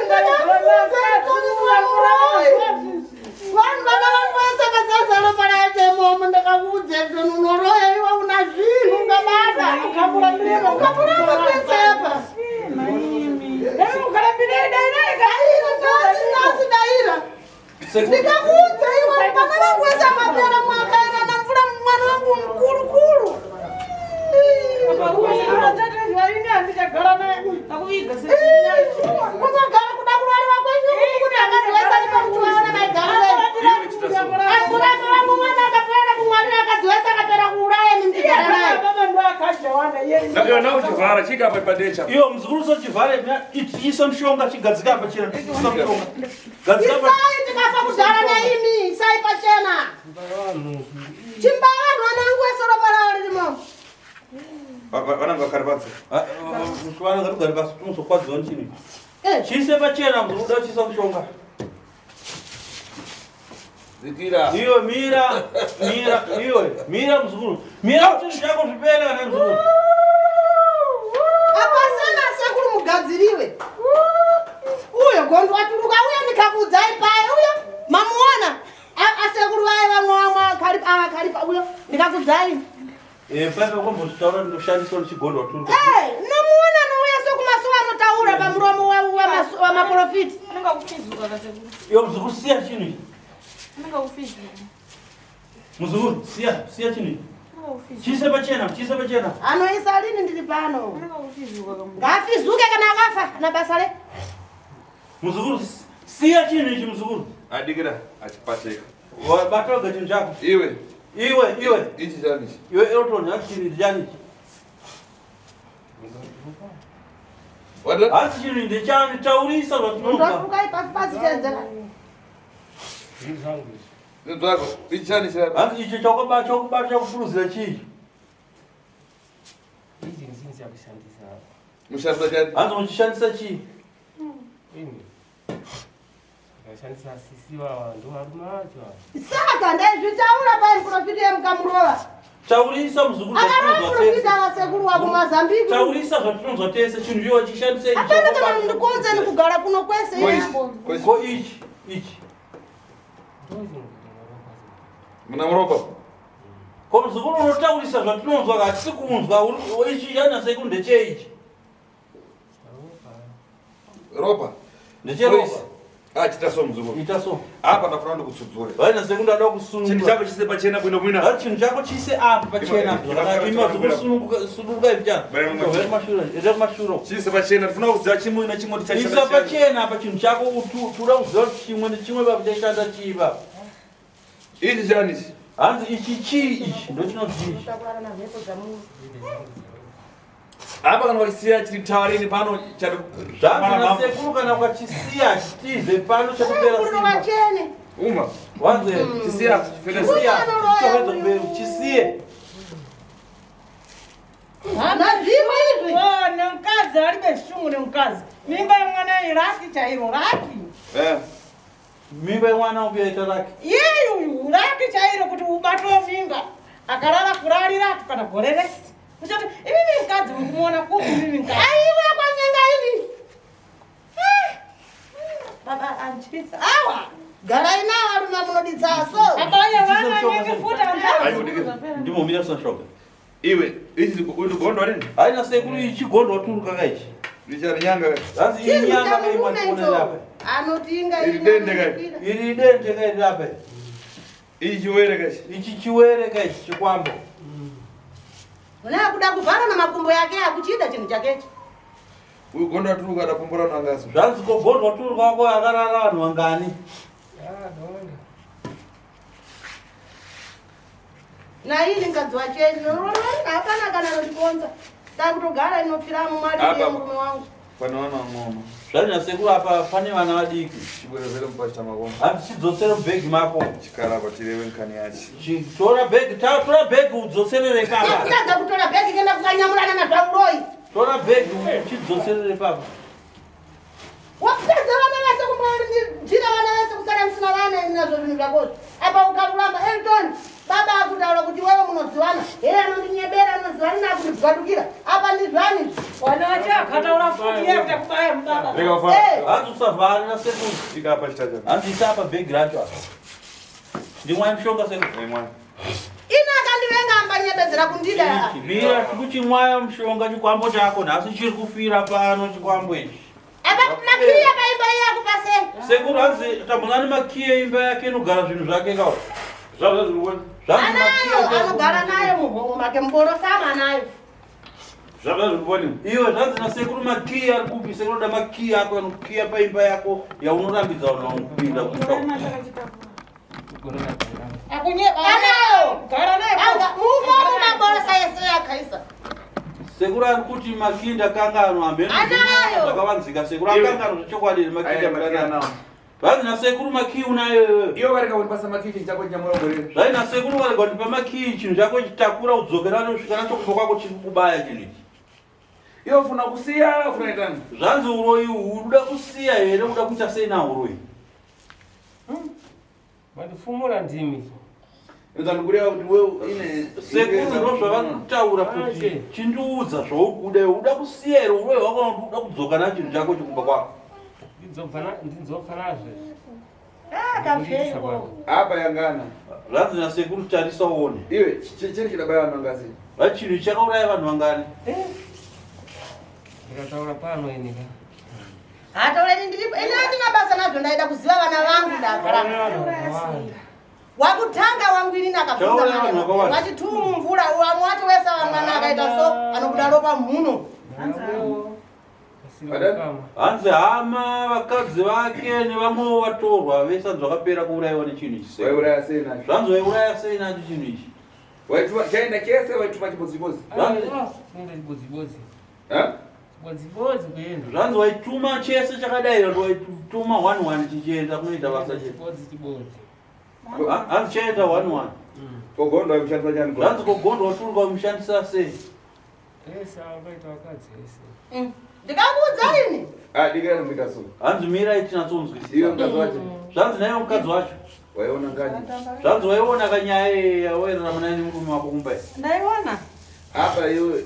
vana vangu vese vazazara paraatemo ndakakuudze kuti unoroya iwe una zvinhu ungamada ukamuramba kwese apa nasi daira ndikakuudze iwe vana vangu vese mapera mwakaenda namvura mwana wangu mukurukuru kumagara kuda kurwariwa kwenyu kuti akadziwesa nepamuchiwaona maigara akuramura mumwana akapera kumwarira akadziwesa akapera kuuraya Nabiwa nao chivhara chika apa padecha. Iyo mzukuru so chivhare tichisa mushonga chigadzika pachena tichisa mushonga. Gadzika pa. isai tikafa kudhara naimi isai pachena chimbava mwanangu esoro parao ririmo Vana vakarvatsa. Mshwana ngari basi tumusokwadziwa nchini. Chise pachena mzukuru chisa mushonga. Zikira. Iyo mira mzukuru. Mira kuti zvako zvipere kana mzukuru. apasana sekuru mugadziriwe uyo gondo watuluka uyo ndikakudzai paye uyo mamuona asekuru vaye vamwe akaripa uyo ndikakudzai Paive kwambozvitaura ndoshandiswa chigondo watuluka. nomuona nouya sokumasuwa anotaura pamuromo wamaprofiti Iyo mzukuru siya chini. Mzukuru siya chini. Chise pachena anoisa lini ndili pano ngafizuke kana akafa na basa le mzukuru siya chini ichi mzukuru. Adikira achipateka. Batoga chinhu chako. Iwe. Ichi chani. Iwe Elton achiri chani. Wada? Asi chiri ndechani taurisa zvatinoka. ndotukai pasi tenzera Nzvako. Ichi chani chani. Asi ichi chakubata kufuruzira chii. Mushandisa chani. Asi muchishandisa chii. Shandisa sisiwa ndo varume vacho. saka ndaizvitaura paiprofiti yemukamurova Taurisa mzukuru akaprofiti avasekuru wakumazambique taurisa zvatinonzwa tese chinhu iwo chishandise ichi. apana kana ndikonze nikugara kuno kwese Ko ichi. Muna muropa. Ko mzukuru unotaurisa zvatinonzwa katisi kunzwa ichi yanase kundeche ichi. Ropa. Ndecheropa. Chitaso mzukuru. Itaso. Apa ndafuna ndikutsudzure. Vaina sekunda da kusununga. Chinhu chako chise pachena bwino bwino. Ari chinhu chako chise apa pachena. Ima zikusununga ichana. Ere mashuro. Chise pachena ndifuna kuziva chimwe na chimwe tichachana. Isa pachena apa chinhu chako utura kuziva kuti chimwe nechimwe pakuchashanda chiva. Ichi chani ichi. Hanzi ichi chii ichi ndochinozivi. Apa kana wachisiya chiri tawarini pano chati. Zvanzi nasekuru kana ukachisiya chitize pano chakupera simba. wachene Uma. Wanze Chisiya chisiya choveza kuberu chisiye. nazvimwe izvi nemukadzi ari beshungu nemukadzi mimba yemwana iraki chairo raki Mimba yemwana upiyaita raki. yeyu raki chairo kuti ubatwe mimba akarara kurarira kana gore rese uchati imimi mukadzi uri kumuona kuku mimi mukadzi aiwe kwanyenga ini baba anchisa awa garai nawo arume amunoditsaso abaya wana ngefuta ndimo mira sashoka iwe ichi kugondwa nini haina sekuru ichigondwa turuka kaichi richari nyanga asi inyanga kaimatuonera apa anotinga Iri dende iri dende kairi apa ichi chiwere kachi ichi chiwere kaichi chikwambo unakuda kuvhara namakumbo yake akuchida chinhu chakechi kugondwa turuka adapombora nangaso zvanzi kogondwa turuka wako akarara vanhu vangani naini mukadzi wacheni hapana kana notikonza takutogara inopfiramo mwadi murume wangu panowana ng'oma zvazvina sekuru apa pane vana vadiki chibwerezere mupachita makomba handi chidzosere mubhegi mako chikarapa chireve nkani yachi tora bhegi udzoserere papa kutadza kutora bhegi kenda kukanyamurana nazvauroi tora bhegi uchidzoserere papa wakutadza vana vese kumbojira vana vese kusara musina vana inazvo zvinhu zvakozvo apa ukaruramba Elton baba akutaura kuti wewe munoziwana here anondinyebera anozivani nakundidzwadukira apa ndizvani wana wacho akataura futi yeye kutakubaya mbaba hanzi usavharira sekuru ikapa chitacha hanzi isa apa bhegi racho apa ndimwai mushonga sekuru imwana ina akandivenga ambanyebedzera kundida mira tikuchimwaya mushonga chikwambo chako nhasi chiri kufira pano chikwambo ichi apa makiyi yakaimba iye akupase sekuru hanzi tambonani makiyi imba yake inogara zvinhu zvake kawo zvavza zvirikuona anayo anogara nayo muhomo make muborosama nayo zvavza zvirikuona iwe zvanzi nasekuru makiyi ari kupi sekuru da makiyi ako anokiya paimba yako yaunorambidza vanhu vanokupinda kuita anayo gara nayo mumomo maborosa yese yakaisa sekuru ari kuti makiyi ndakangano ambezvakavanzika sekuru akangano zvechokwadi makiyi amudanao vanzi nasekuru makiyi unayo iwewe iyo vareka kundipasa makiyi chinhu chako chinyamurongorera zvai nasekuru varega kundipa makiyi chinhu chako chitakura udzokera nosvika nachokumba kwako chiri kubaya chinhu ichi iwe ufuna kusiya ufuna itani zvanzi uroi uda kusiya here uda kuita sei nauroi mandifumura ndimi ndozvandikureva kuti wewe ine sekuru ndo zvavanokutaura kuti chindiudza zvauri kuda iwe uda kusiya here uroi hwako kuti uda kudzoka nachinhu chako chikumba kwako ndinzobva nazve kafeiko apa yangana zvanzi nasekuru tarisa uone iwe chini chidabaya vanhu vangasi vachinhu chakauraya vanhu vangani ndikataura pano inika hataureni ndiripo ine andina basa nazvo ndaida kuziva vana vangu ndagara wakutanga wangu ini nakabvunzawachitumu mvura wamwe wacho wese vamwana akaita so anobuda ropa mhuno hanzi hama vakadzi vake nevamwewo vatorwa vese hanzi vakapera kuurayiwa nechinhu ichi waiuraya sei nacho zvanzi waiuraya sei nacho chinhu ichi chaenda chese waituma chibodzibozi chibodzibozi kuenda zvanzi waituma chese chakadai ndo waituma 1-1 chichienda kunoita basa hanzi chaita 1-1 kogondwa wamushandisa chani zvanzi kogondwa waturuka wamushandisa sei ese angaita vakadzi ese ndikakuudza ini dikira nomita so hanzi mirai tinatsonzwisisa iyo mukadzi wacho zvanzi naiwe mukadzi wacho waiona ngani zvanzi waiona kanyaya yawairara munani murume wako kumbai ndaiona apa iwe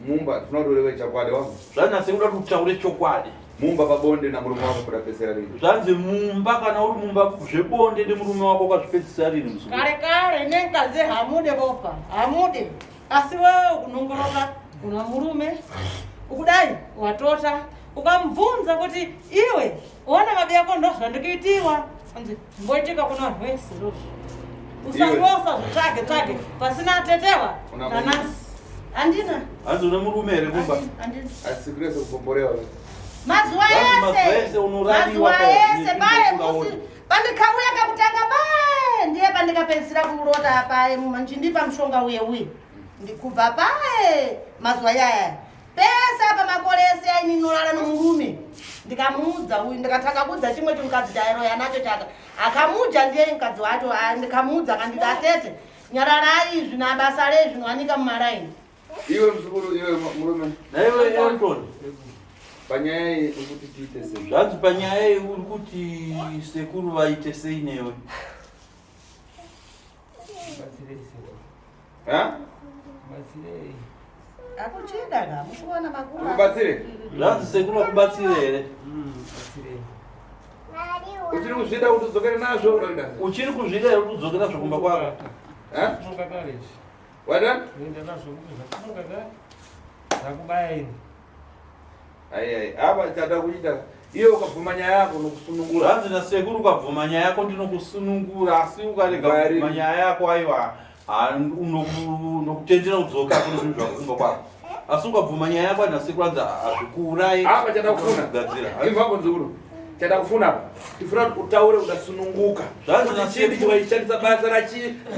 mumba tifuna kuti urewe chakwadi wangu zvanzi nasekuda kuti utaure chokwadi mumba pabonde namurume wako kudapesera rini zvanzi mumba kana uri mumba zvebonde nemurume wako ukazvipedzisa rini musuku kare kare nengazi hamude bopa hamude asi wewe kunongoroka una murume ukudai watota ukamubvunza kuti iwe ona babi yako ndo zvandikuitiwa anzi mboitika kuna vanhu vese usangosa zvitsvage pasina atetewa nanasi handina hanzi une murume here kumba asi kurese kupomborewa mazuva ese pandikauya kakutanga pae ndiye pandikapedzisira kurota pae ndindipa mushonga uye ndikubva pae mazuva yaya pese apa makore ese aininyorana nomurume ndikamuudza uyu ndikatanga kuudza chimwe chimukadzi chairoya nacho chaka akamuudza ndiye mukadzi wacho ndikamuudza akanditi atete nyararai izvi nabasa rezvinowanika mumaraini iwe mzukuru iwe murume naiwe Elton panyaya iyi urikuti tiite sei zvanzi panyaya iyi uri kuti sekuru vaite sei newe akuchida kamukuona makuru ubatsire zvanzi sekuru vakubatsire here uchiri kuzvida kuti udzokere nazvo unoda uchiri kuzvida ere kuti udzokere nazvo kumba kwako wada Nenda nazvo kufunga kare zakubaya ini ai apa chada kuita iyo ukabvuma nyaya yako nokusunungura hanzi nasekuru ukabvuma nyaya yako ndinokusunungura asi ukarega kubvuma nyaya yako aiwa unokutendera kudzoka kune zvinhu zvako kumba kwako asi ukabvuma nyaya yako nasekuru hanzi hazvikuurai apa chada kufuna kugadzira imvako nzukuru chada kufuna apa tifuna kuti utaure udasununguka kuti chii chiwaishandisa basa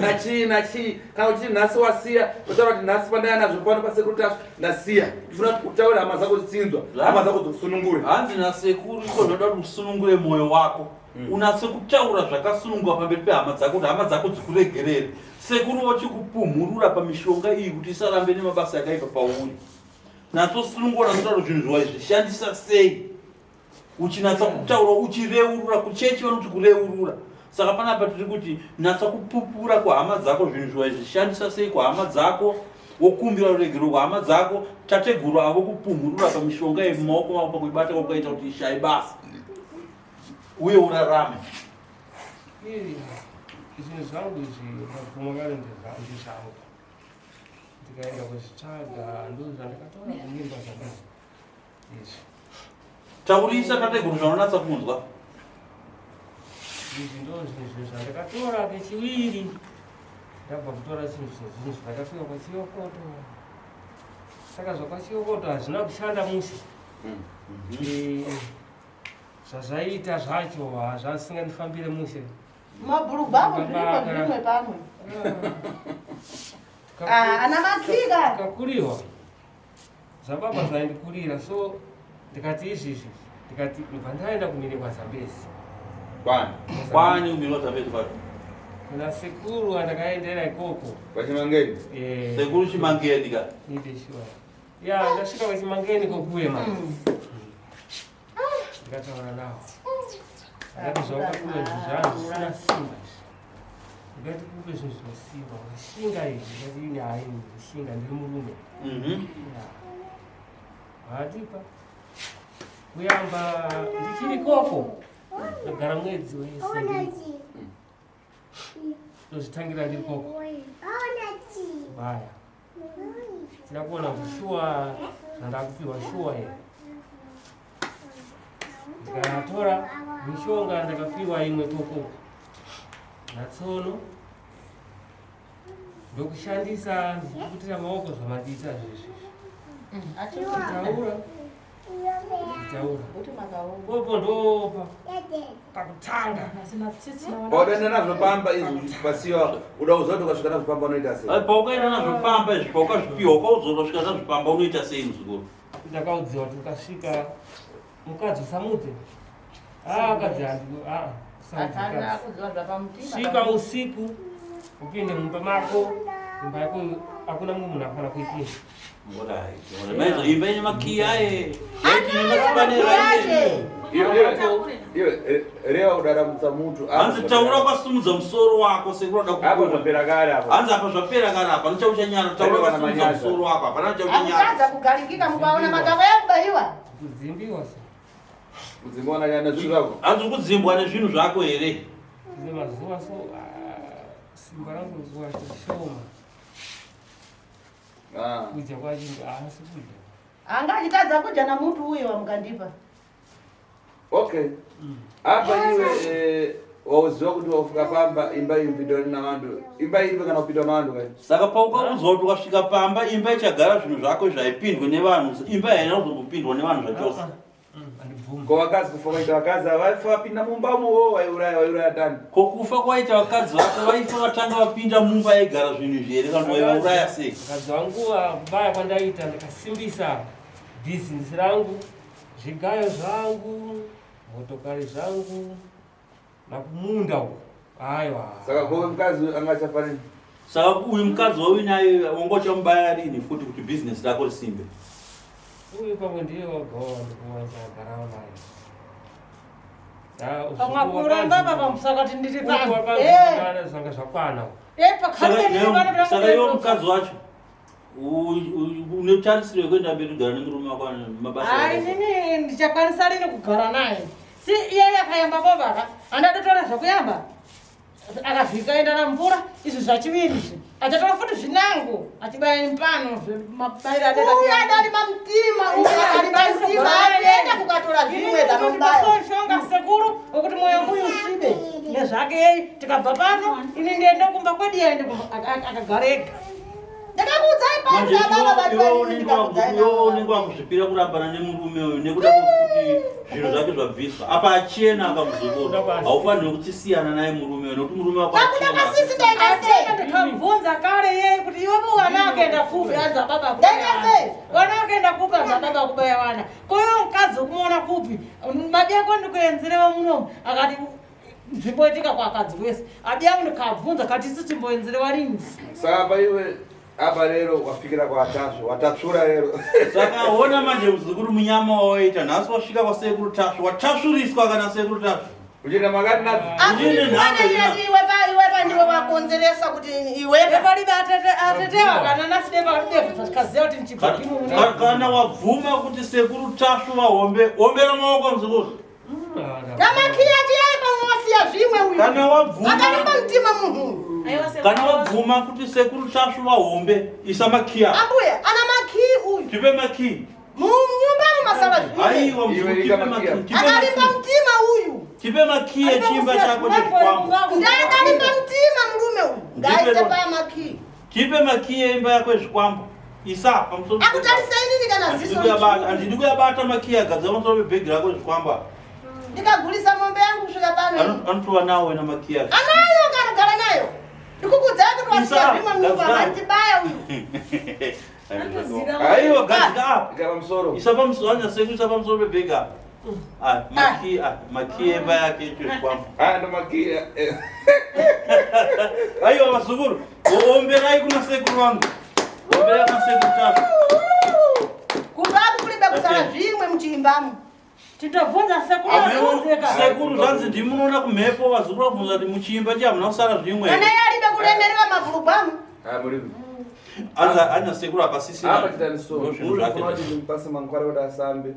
nachi kana uchii nhasi wasiya utaura kuti nhasi pandaya nazvo pano pasekuru tasvo ndasiya tifuna kuti utaure hama zako dzitsinzwa hama zako dzikusunungure hanzi nasekuru iko ndoda kuti usunungure mwoyo wako unatse kutaura zvakasunungwa pamberi pehama dzako kuti hama dzako dzikuregerere sekuru wachikupumhurura pamishonga iyi kuti isarambe nemabasa yakaipa pauri natsosunungura notaura zvinhu zviwaizvishandisa sei uchinatsa kutaura uchireurura kuchechi vanoti kureurura saka panapa tiri kuti natsa kupupura kwahama dzako zvinhu zviwaizvishandisa sei kwahama dzako wokumbira ruregero kwahama dzako tateguru avo kupumhurura pamishonga yemumaoko mako pakuibata kwakaita kuti ishaye basa uye urarame zvinhu zvangu izvi ndakaguma kare ndezvangu ndikaenda kuzvitsvaga ndozvandakataura kunyimba zvangu izvi taurisa tateguru zvanonatsa kunzwa izvi ndo zvinhu zvandakatora kechiwiri ndabva kutora chinhu zvandakafika kwachiyokoto saka zvakwachiyokoto hazvina kushanda musi zvazvaita zvacho hazvisingandifambire mushe mabhurugwa ako zvimwe pamwe ana matsika kakuriwa zvababa zvaindikurira so ndikati izvizvi ndikati ndibva ndaenda kumirekwa zambezi kwani kumirwa zambezi kwacho kuna sekuru andakaendera ikoko pachimangeni sekuru chimangeni ka ideshiwa ya ndasvika pachimangeni kokuye ma ndikataura nawo ndakati zvaukakuwe zvinhu zvangu zvisina simba ndikati kupe zvinhu zvinosimba washinga izvi ndikati ini hai ndishinga ndiri murume hatipa kuyamba ndichiri koko ndagara mwedzi wese ndozvitangira ndiri koko baya tida kuona kuti shuwa zvandakupiwa shuwa here ndikatora mishonga ndakapiwa imwe koko natsono ndokushandisa ndichiputira maoko zvamadita zvezvi taura popo ndopa pakutanga paudaenda nazvo pamba izvi pasiwa uda kuzoti ukasvika nazvo pamba unoita sei paukaenda nazvo pamba izvi paukazvipiwa ukaudzoka kusvika nazvo pamba unoita sei muzukuru ndakaudziwa kuti ukasvika mukadzi usamudze akadzi svika usiku upinde mumba mako imba yako hakuna mumwe munhu akufana kuipinda imba ine makiya nemazipanera reva kudaramutsa mutu hanzi taura kwasimudza musoro wako sekuroda apa zvapera kare apa hanzi apa zvapera kare apa nichauchanyara taura kwasimudza musoro wako hapana nichauchanyara kugarikika mukaona magaba yakubayiwa kudzimbiwa kudzimbiwa nanyana zvinhu zvako hanzi kudzimbwa nezvinhu zvako here ine mazuva so simba rangu zuva shoma kudya kwachinge haasi kudya anga achitadza kudya namuntu uyo wamukandipa okay apa iwe wauziva kuti wafika pamba imba ipindwa navantu imba iripe kana kupindwa navantu kai saka paukaudzwa kuti wasvika pamba imba ichagara zvinhu zvako zvaipindwe nevanhu imba haina kuzopindwa nevanhu zvachose ko vakazi kufa kwaita vakazi havaifa vapinda mumbamo waiuraya tani ko kufa kwaita vakadzi vako vaifa vatanga vapinda mumba yaigara zvinhu zvere kana waivauraya sei mukadzi wangu kubaya kwandaita ndakasimbisa bhizinesi rangu zvigayo zvangu motokari zvangu nakumunda uko aiwa saka kowe mukadzi angachafanini saka uyu mukadzi wauinaye wangochamubaya rini futi kuti bhizinesi rako risimbe uyu pamwe ndiye wagawa ndikuwanzagarawo naye pamwakuramba papamusakati ndiri zvanga zvakwana saka iwo mukadzi wacho unetarisiro yekuenda mberi kugara nemurume wako mabasa inini ndichakwanisa rini kugara naye si yeye akayamba baba andatotora zvakuyamba akavhika enda na mvura izvi zvachiviri achatola futi zvinango achibaya mpano mabaira adali mamtima aenda kukatora zvimwe shonga sekuru okuti moyo muyu usvibe nezvake tikabva pano ini ndiende kumba kwedu yaende akagarega unenge wakuzvipira kurambana nemurume uyu nekuda kwekuti zvinhu zvake zvabviswa apa achena akamuzokora haufaniri kuchisiyana naye murume uyu nekuti murume wako ndikabvunza kare yeye kuti iwepo wana akaenda kupi anza baba wana akaenda kupi anza baba kubaya wana koyo mukadzi kumuona kupi mabiako ndikuenzerewa munomu akati zvimboitika kwakadzi wese abiyangu ndikabvunza kati isi timboenzerewa rini saka iwe apa lero wafikira kwa Tashu watapshura lero saka ona manje muzukuru munyama waita nhasi wasvika kwa sekuru Tashu watapshuriswa kana sekuru Tashu uchina magani nazo uchine iwe ndiwe wakonzeresa kuti iwepe palibe atetewa kana nasideba kaziya kuti nchibhakimu kana wabvuma kuti sekuru Tashu vahombe ombera maoko muzukuru namakiya tiyaye pamosiya zvimwe uyu kana wabvuma akarimba mtima munhu kana wabvuma kuti sekuru Tashu vahombe isa makiya ambuya ana makii uyu tipe makiyi munyumba mumasala aiwa muzukuru akarimba mtima uyu tipe makiyi echimba chako chezvikwambo ndakarimba mtima murume uyu ngaise paya makii tipe makiyi eimba yako yezvikwambo isa pamusoro akutarisa inini kana ziso handidi kuyabata makiyi agadza pamusoro pebhegi rako yezvikwamba ndikagulisa mombe yangu kusvika pano anotova nawo ena makiyi acho anayo ngarogara nayo ndikukudzaya kuti wasiya zvimwe munyumba hatibaya uyu aiwa gadzika apa ikava musoro isa pamusoro anyaseku isa pamusoro pebhegi apa makiyi emba yake yezvikwamba ndo makiyi aiwa mazukuru omberai kuna sekuru wangu omberai kuna sekuru Tashu kuvaku kulibe kusala zvimwe muchiimbamo titobvunza sekuru zvanzi ndimunoona kumhepo vazukuru vabvunza kuti muchiimba chi hamuna kusara zvimwe kana iye alibe kuremerera mavhurugwamu anya sekuru akasisira pasi mankwara kuti asambe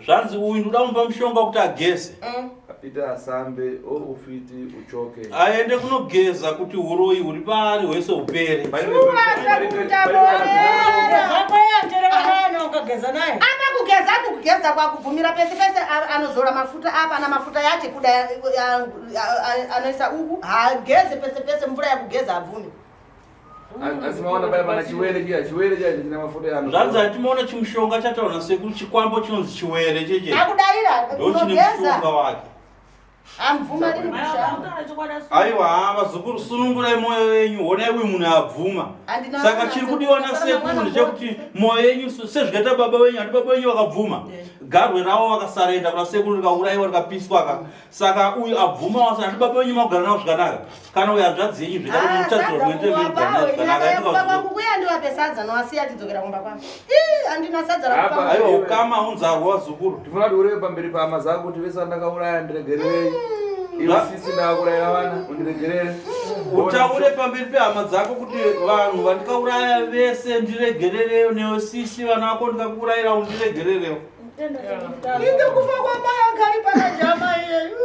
zvanzi uyu ndoda kumupa mushonga kuti ageze apite asambe ufiti uchoke aende kunogeza kuti uroyi huri paari hwese upere kugeza kwakubvumira pese pese anozora mafuta apa na mafuta yache kuda anoisa uku hageze pese pese mvura yakugeza abvumi asi maona paya pana chiwere chiya china mafuta yano zvanzi atimaona chimushonga chataona sekuru chikwambo chinonzi chiwere cheche akudarira ndochine mushonga wake amvuma riri kushamba aiwa vazukuru sunungurai moyo wenyu honai uyu munhu abvuma saka chiri kudiwa nasekuru ndechekuti moyo yenyu sezvikaita baba wenyu handi baba wenyu vakabvuma garwe ravo vakasarenda kuna sekuru rikauraiwa rikapiswa saka uyu abvuma wasa handi baba wenyu makugara navo zvakanaka kana uyu hanzvadzi yenyu zvita kuti mutadziro rwendemekukuya ndiwape sadza nowasiya tidzokera kumba kwako handina sadza aiwa ukama unzarwa vazukuru ndifuna kuti ureve pamberi pama zako kuti vese andakauraya ndiregererei iwe sisi ndakurayira vana undiregerere utaure pamberi pehama dzako kuti vanhu vandikauraya vese ndiregerereyo newe sisi vana vako ndikakuurayira undiregerereyo inde kufa kwamai agari pakajama iyeyu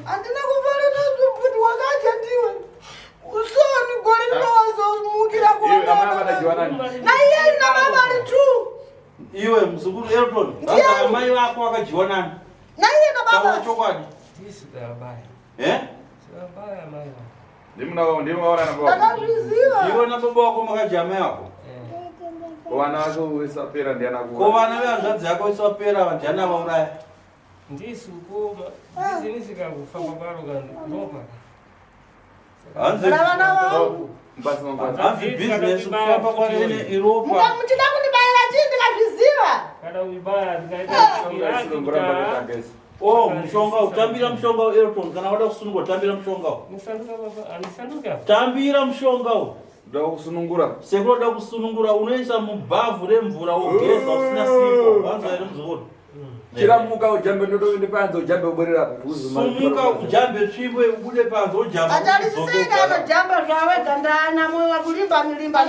handina kufara nazvo kuti wakaja ndiwe usoni gori rinowazomukira naiyeyu nababa ari tu iwe muzukuru Elton vasa amai vako vakadyiwa nani naiye nababa chokwadi ndimunaona ndakazviziva iwe nababa wako makadya mai vako vana vako vesapera ko vana vehanzvadzi yako vesapera vandiani avauraya ndisuko ndizinisikakufa kwabaroka ndopa vana vangu hanzi bhizinesi kufamba kwanene iropa muchida kundibayira chii ndikazviziva kana uibaya ndikaita mushonga utambira mushonga Elton kana wada kusunungura tambira mushonga tambira mushonga ndoda kusunungura sekuru da kusunungura unoisa mubhavhu remvura wogeza usina sipo vanza ere muzukuru chiramuka ujambe ndotoende panze ujambe ubwerera sumuka ujambe tsvimbo ubude panze ujambe atarisiseka anojamba zvawe gandana moyo wakulimba milimba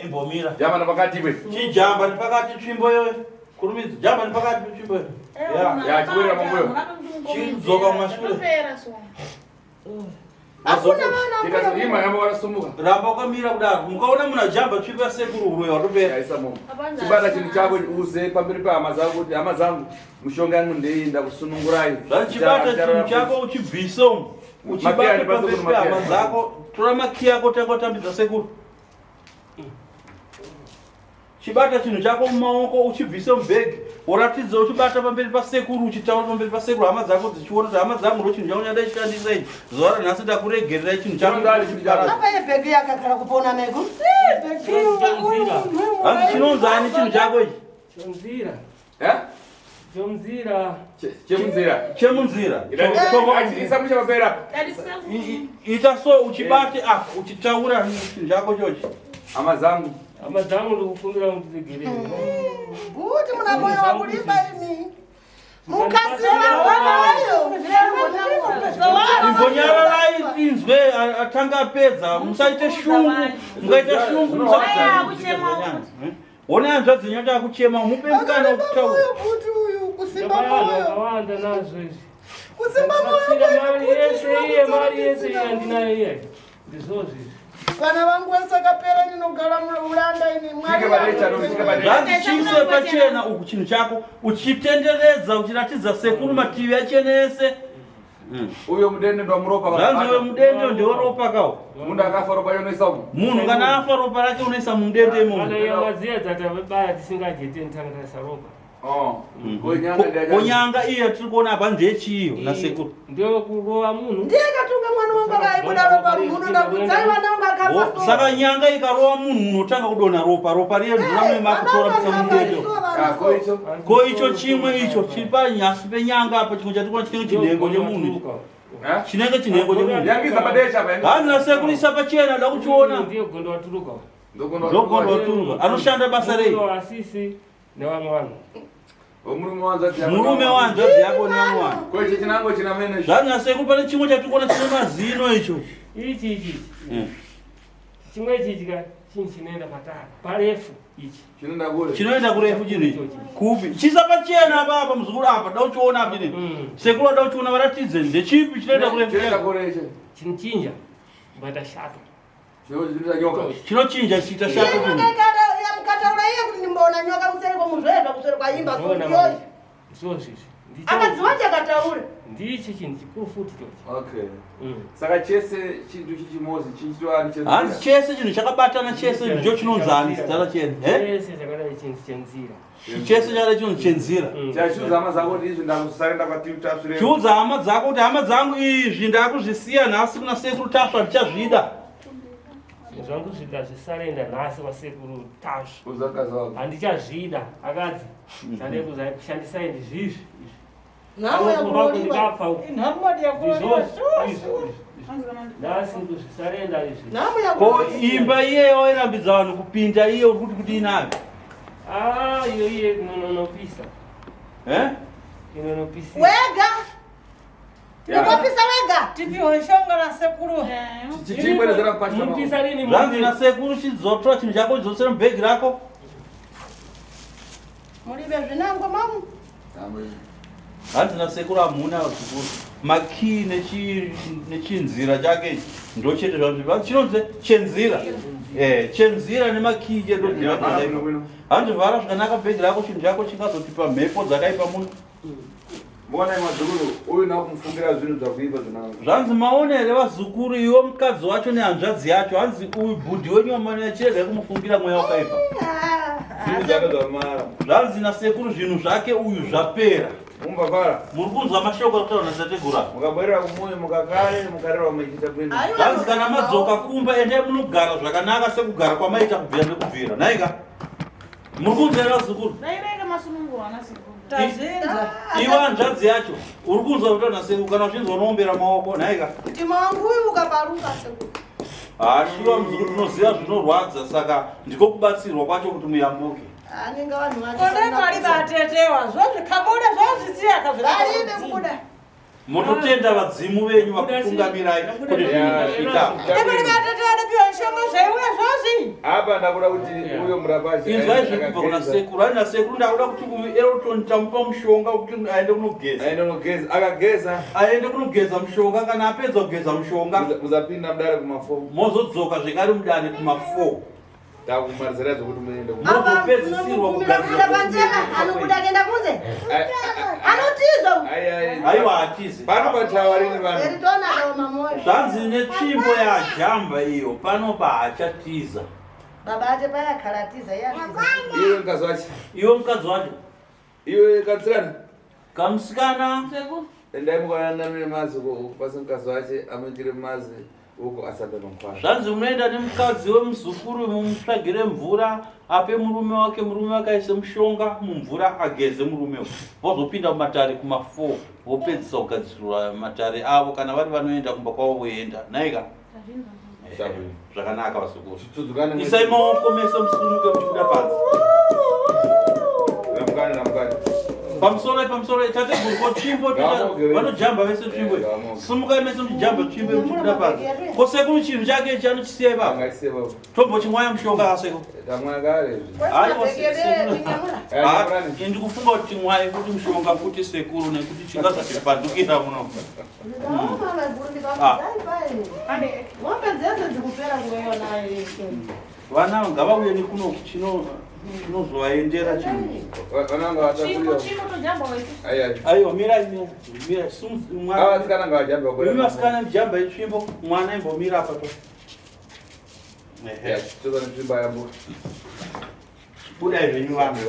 imbomira jamba napakati iwe chijamba ndipakati tsvimbo yoyo kurumidzi jamba ni pakati pechimbo Ya chibwera mambuyo. chidzoka mumashure Hakuna maana Tikazima yamba wanasumbuka. ramba ukamira kudaro mukaona muna jamba tsvipa sekuru uroyo watopera Yaisa mungu. Chibata chinhu chako uze pamberi pahama zangu kuti hama zangu mushonga yangu ndeienda kusunungurai. chibata chinhu chako uchibvise umu uchibate pamberi pehama dzako tora makiyi ako takotambidza sekuru chibata chinhu chako mumaoko uchibvise mubhegi uratidza uchibata pamberi pasekuru uchitaura pamberi pasekuru hama dzako dzichiona kuti hama dzangu ndo chinhu changu nyada ishandisa ichi zuva ranhasi ndakuregererai chinhu changu hapa ye begi yakakara kupona mego. hanzi chinonzani chinhu chako ichi Chomzira. Eh? Chomzira. Chemunzira. chemunzira Isa musha papera. ita so uchibate apa uchitaura chinhu chako chochi Hama zangu. Hama zangu ndikukumbira mutiregerere. Kuti muna moyo wa kulimba imi. Mukasi wayo. imbonyararai inzwe atanga apedza musaite shungu mukaita shungu one hanzvadzi nyota akuchema mupe mukana wekutaura Kuti uyu kusimba Yakawanda moyo. yakawanda nazvo izvi. Kusimba Saka mari moyo. mari yese iye andinayo iye. Ndizvozvo izvi. Kana vangu vasakapera ninogara mulanda ini mwari. zvanzi chiise pachena uku chinhu chako uchitenderedza uchiratidza sekuru mativi achene ese Uyo mudende ndo muropa. zvanzi uyo mudende ndiwo ropa kawo Mundu akafa ropa yonoisa umu. munhu kana afa ropa rake unoisa mudende imomo Kana yamaziya dzatavebaya tisingajeti ntangasa ropa. Oh. Konyanga ndiya. konyanga iyo tiri kuona apa ndechiyo nasekuru Ndio kurova munhu. Ndiye katunga mwana wangu akaibuda ropa munhu ndakudzai vana vangu akafa. saka nyanga ikarova munhu unotanga kudonha ropa riye ndinamwe makutora kusamudende Koicho. ko icho chimwe icho chiri panyasi penyanga apa chimwe chatikona chinenge chinhengo chemunhu Eh? chinenge chinhengo chemunhu Yangiza padesha apa. hanzi nasekurisa pachena da kuchiona Ndiyo gondo waturuka. ndogondo waturuka anoshanda basa rei Asisi nevamwe vanhu. Omurume wanza murume wanzvadzi yako nevamwe vanhu Koicho chinango china mene. zvanzi nasekuru pane chimwe chatikona chine mazino icho Ichi. Chimwe ichi chinhu chinoenda patara. Parefu ichi. Chinoenda kule. chinoenda kurefu chinhu ichi kupi chisa pachena papa muzukuru apa da uchiona apa chini sekuru ada uchiona varatidze ndechipi chinoenda kurefu Chinoenda kule ichi. Chinchinja. Mbata shato. Chinoenda nyoka. chinochinja chiita shato chinhu Yamukataura iye kuti ndimboona nyoka kuseri kwomuzveva kuseri kwaimba Ndona kuyoyo. manje. Zvozvo. Akadziwa chakataura. Ndichi chinhu chikuru futi chochi. Okay. Saka chese chintu chichimozi chinchitwani chenzira. hanzi chese chinhu chakabatana chese ndicho chinonzani zita rachene Chese chakadai chinhu chenzira. chese chakadai chinonzi chenzira Chachiudza hama dzako kuti izvi ndakusarenda kwatiri tasure. chiudza hama dzako kuti hama dzangu izvi ndakuzvisiya nhasi kuna sekuru tasva ndichazvida Zvangu zvida zvisarenda nhasi kwasekuru tasva. Uzakazawo. Handichazvida akadzi. Ndade kushandisai ndizvizvi. Nhamu yakuroiwa. Ndikafa uku. Inhamadi yakuroiwa. Nhasi ndikuzvisarenda izvi. Nhamu ko yakuroiwa. imba iye wairambidza vanhu kupinda iye uri kuti inayo Iye inonopisa. Inonopisa. Wega. Ndikopisa wega. Tipiwe shonga la sekuru. Chichibwerezera kupashira. Munopisa rini zvanzi nasekuru chizotora chinhu chako chizotsera mubhegi rako Mulibe zvinango mamu. hanzi nasekuru hamuna zvikuru makiyi nechinzira chake ndo chete zvazvo chinonzi chenzira chenzira nemakiyi chedo hanzi vhara zvakanaka bhegi rako chinhu chako chingazotipa mhepo dzakaipa muno Mbona mazukuru uyu nakumufungira zvinhu zvakuipa zvinango. zvanzi maonere vazukuru iwe mukadzi wacho nehanzvadzi yacho hanzi uyu bhudhi wenyomani achirega kumufungira mweya wakaipa Zvinhu zvake zvamara. zvanzi nasekuru zvinhu zvake uyu zvapera Mumbavara. muri kunzwa mashoko akutaura nasategura Mukabwerera kumuyo mukakare mukareva muchiita kwenu. zvanzi kana madzoka kumba endai munogara zvakanaka sekugara kwamaita kubvira nekubvira naika muri kunzwa vazukuru Daireka masununguro ana sekuru. iwe hanzvadzi yacho uri kunzwa kutaura nasekuru kana uchinzwa unoombera maoko naika Mutima wangu uyu ukabaruka sekuru. hashiva muzukuru tinoziva zvinorwadza saka ndiko kubatsirwa kwacho kuti muyambuke Anenge vanhu Kone pali batetewa. Zvozvikabuda zvozvisiya Varibe kazvira. kubuda. mototenda vadzimu venyu vakutungamirai kuti zvinhu zvasvika Ebali batetewa ndipiwe shonga zvaiuya zvozvi. Hapa ndakuda kuti huyo mrapaji. Izwa zvikuva kuna sekuru. Ana sekuru ndakuda kuti Elton tamupa mushonga kuti aende kunogeza. Aende kunogeza. Akageza. Aende kunogeza mushonga kana apedza kugeza mushonga. Muzapinda mudare kuma4. Mozodzoka zvekare mudare kuma4. Takumalizira kuti muende kuma. Mozopedzisirwa kugadzira panzema anokuda kenda kunze. Anotiza. Aiwa atizi. Pano pachawarini vanhu. Eritona ndo mamoyo. Zvanzi netsvimbo yajamba iyo pano paachatiza. Baba ate paya karatiza yatiza. Iwe mkazi wacho. Iwe mukadzi wacho. Iwe kamusikana. Kamusikana. Endai mukanana nemazi kupasa mkazi wache amwitire mazi uko asambe mankwara. Zvanzi unoenda nemukadzi wemuzukuru mumutsvagire mvura ape murume wake aise mushonga mumvura ageze murume vozopinda mumatare kuma4 vopedzisa kugadzirwa matare avo kana vari vanoenda kumba kwavo voenda naika zvakanaka vasukuru isai maoko mese musunguke muchikuda panzi pamusoro tate guriko tsvimbo vanojamba vese tsvimbo simukai mese muchijamba tsvimbo muchikuda panzi kosekuru chinhu chake chanochisiya ipapo tombochimwaya mushonga aseko ndikufunga kuti timwaye kuti mushonga kuti sekuru nekuti chingazotipandukira muno vana ngavauye nekuno chinozovaendera aiwa mirai mujamba itsvimbo mwana imbomira apapo budai zvenyu vamwe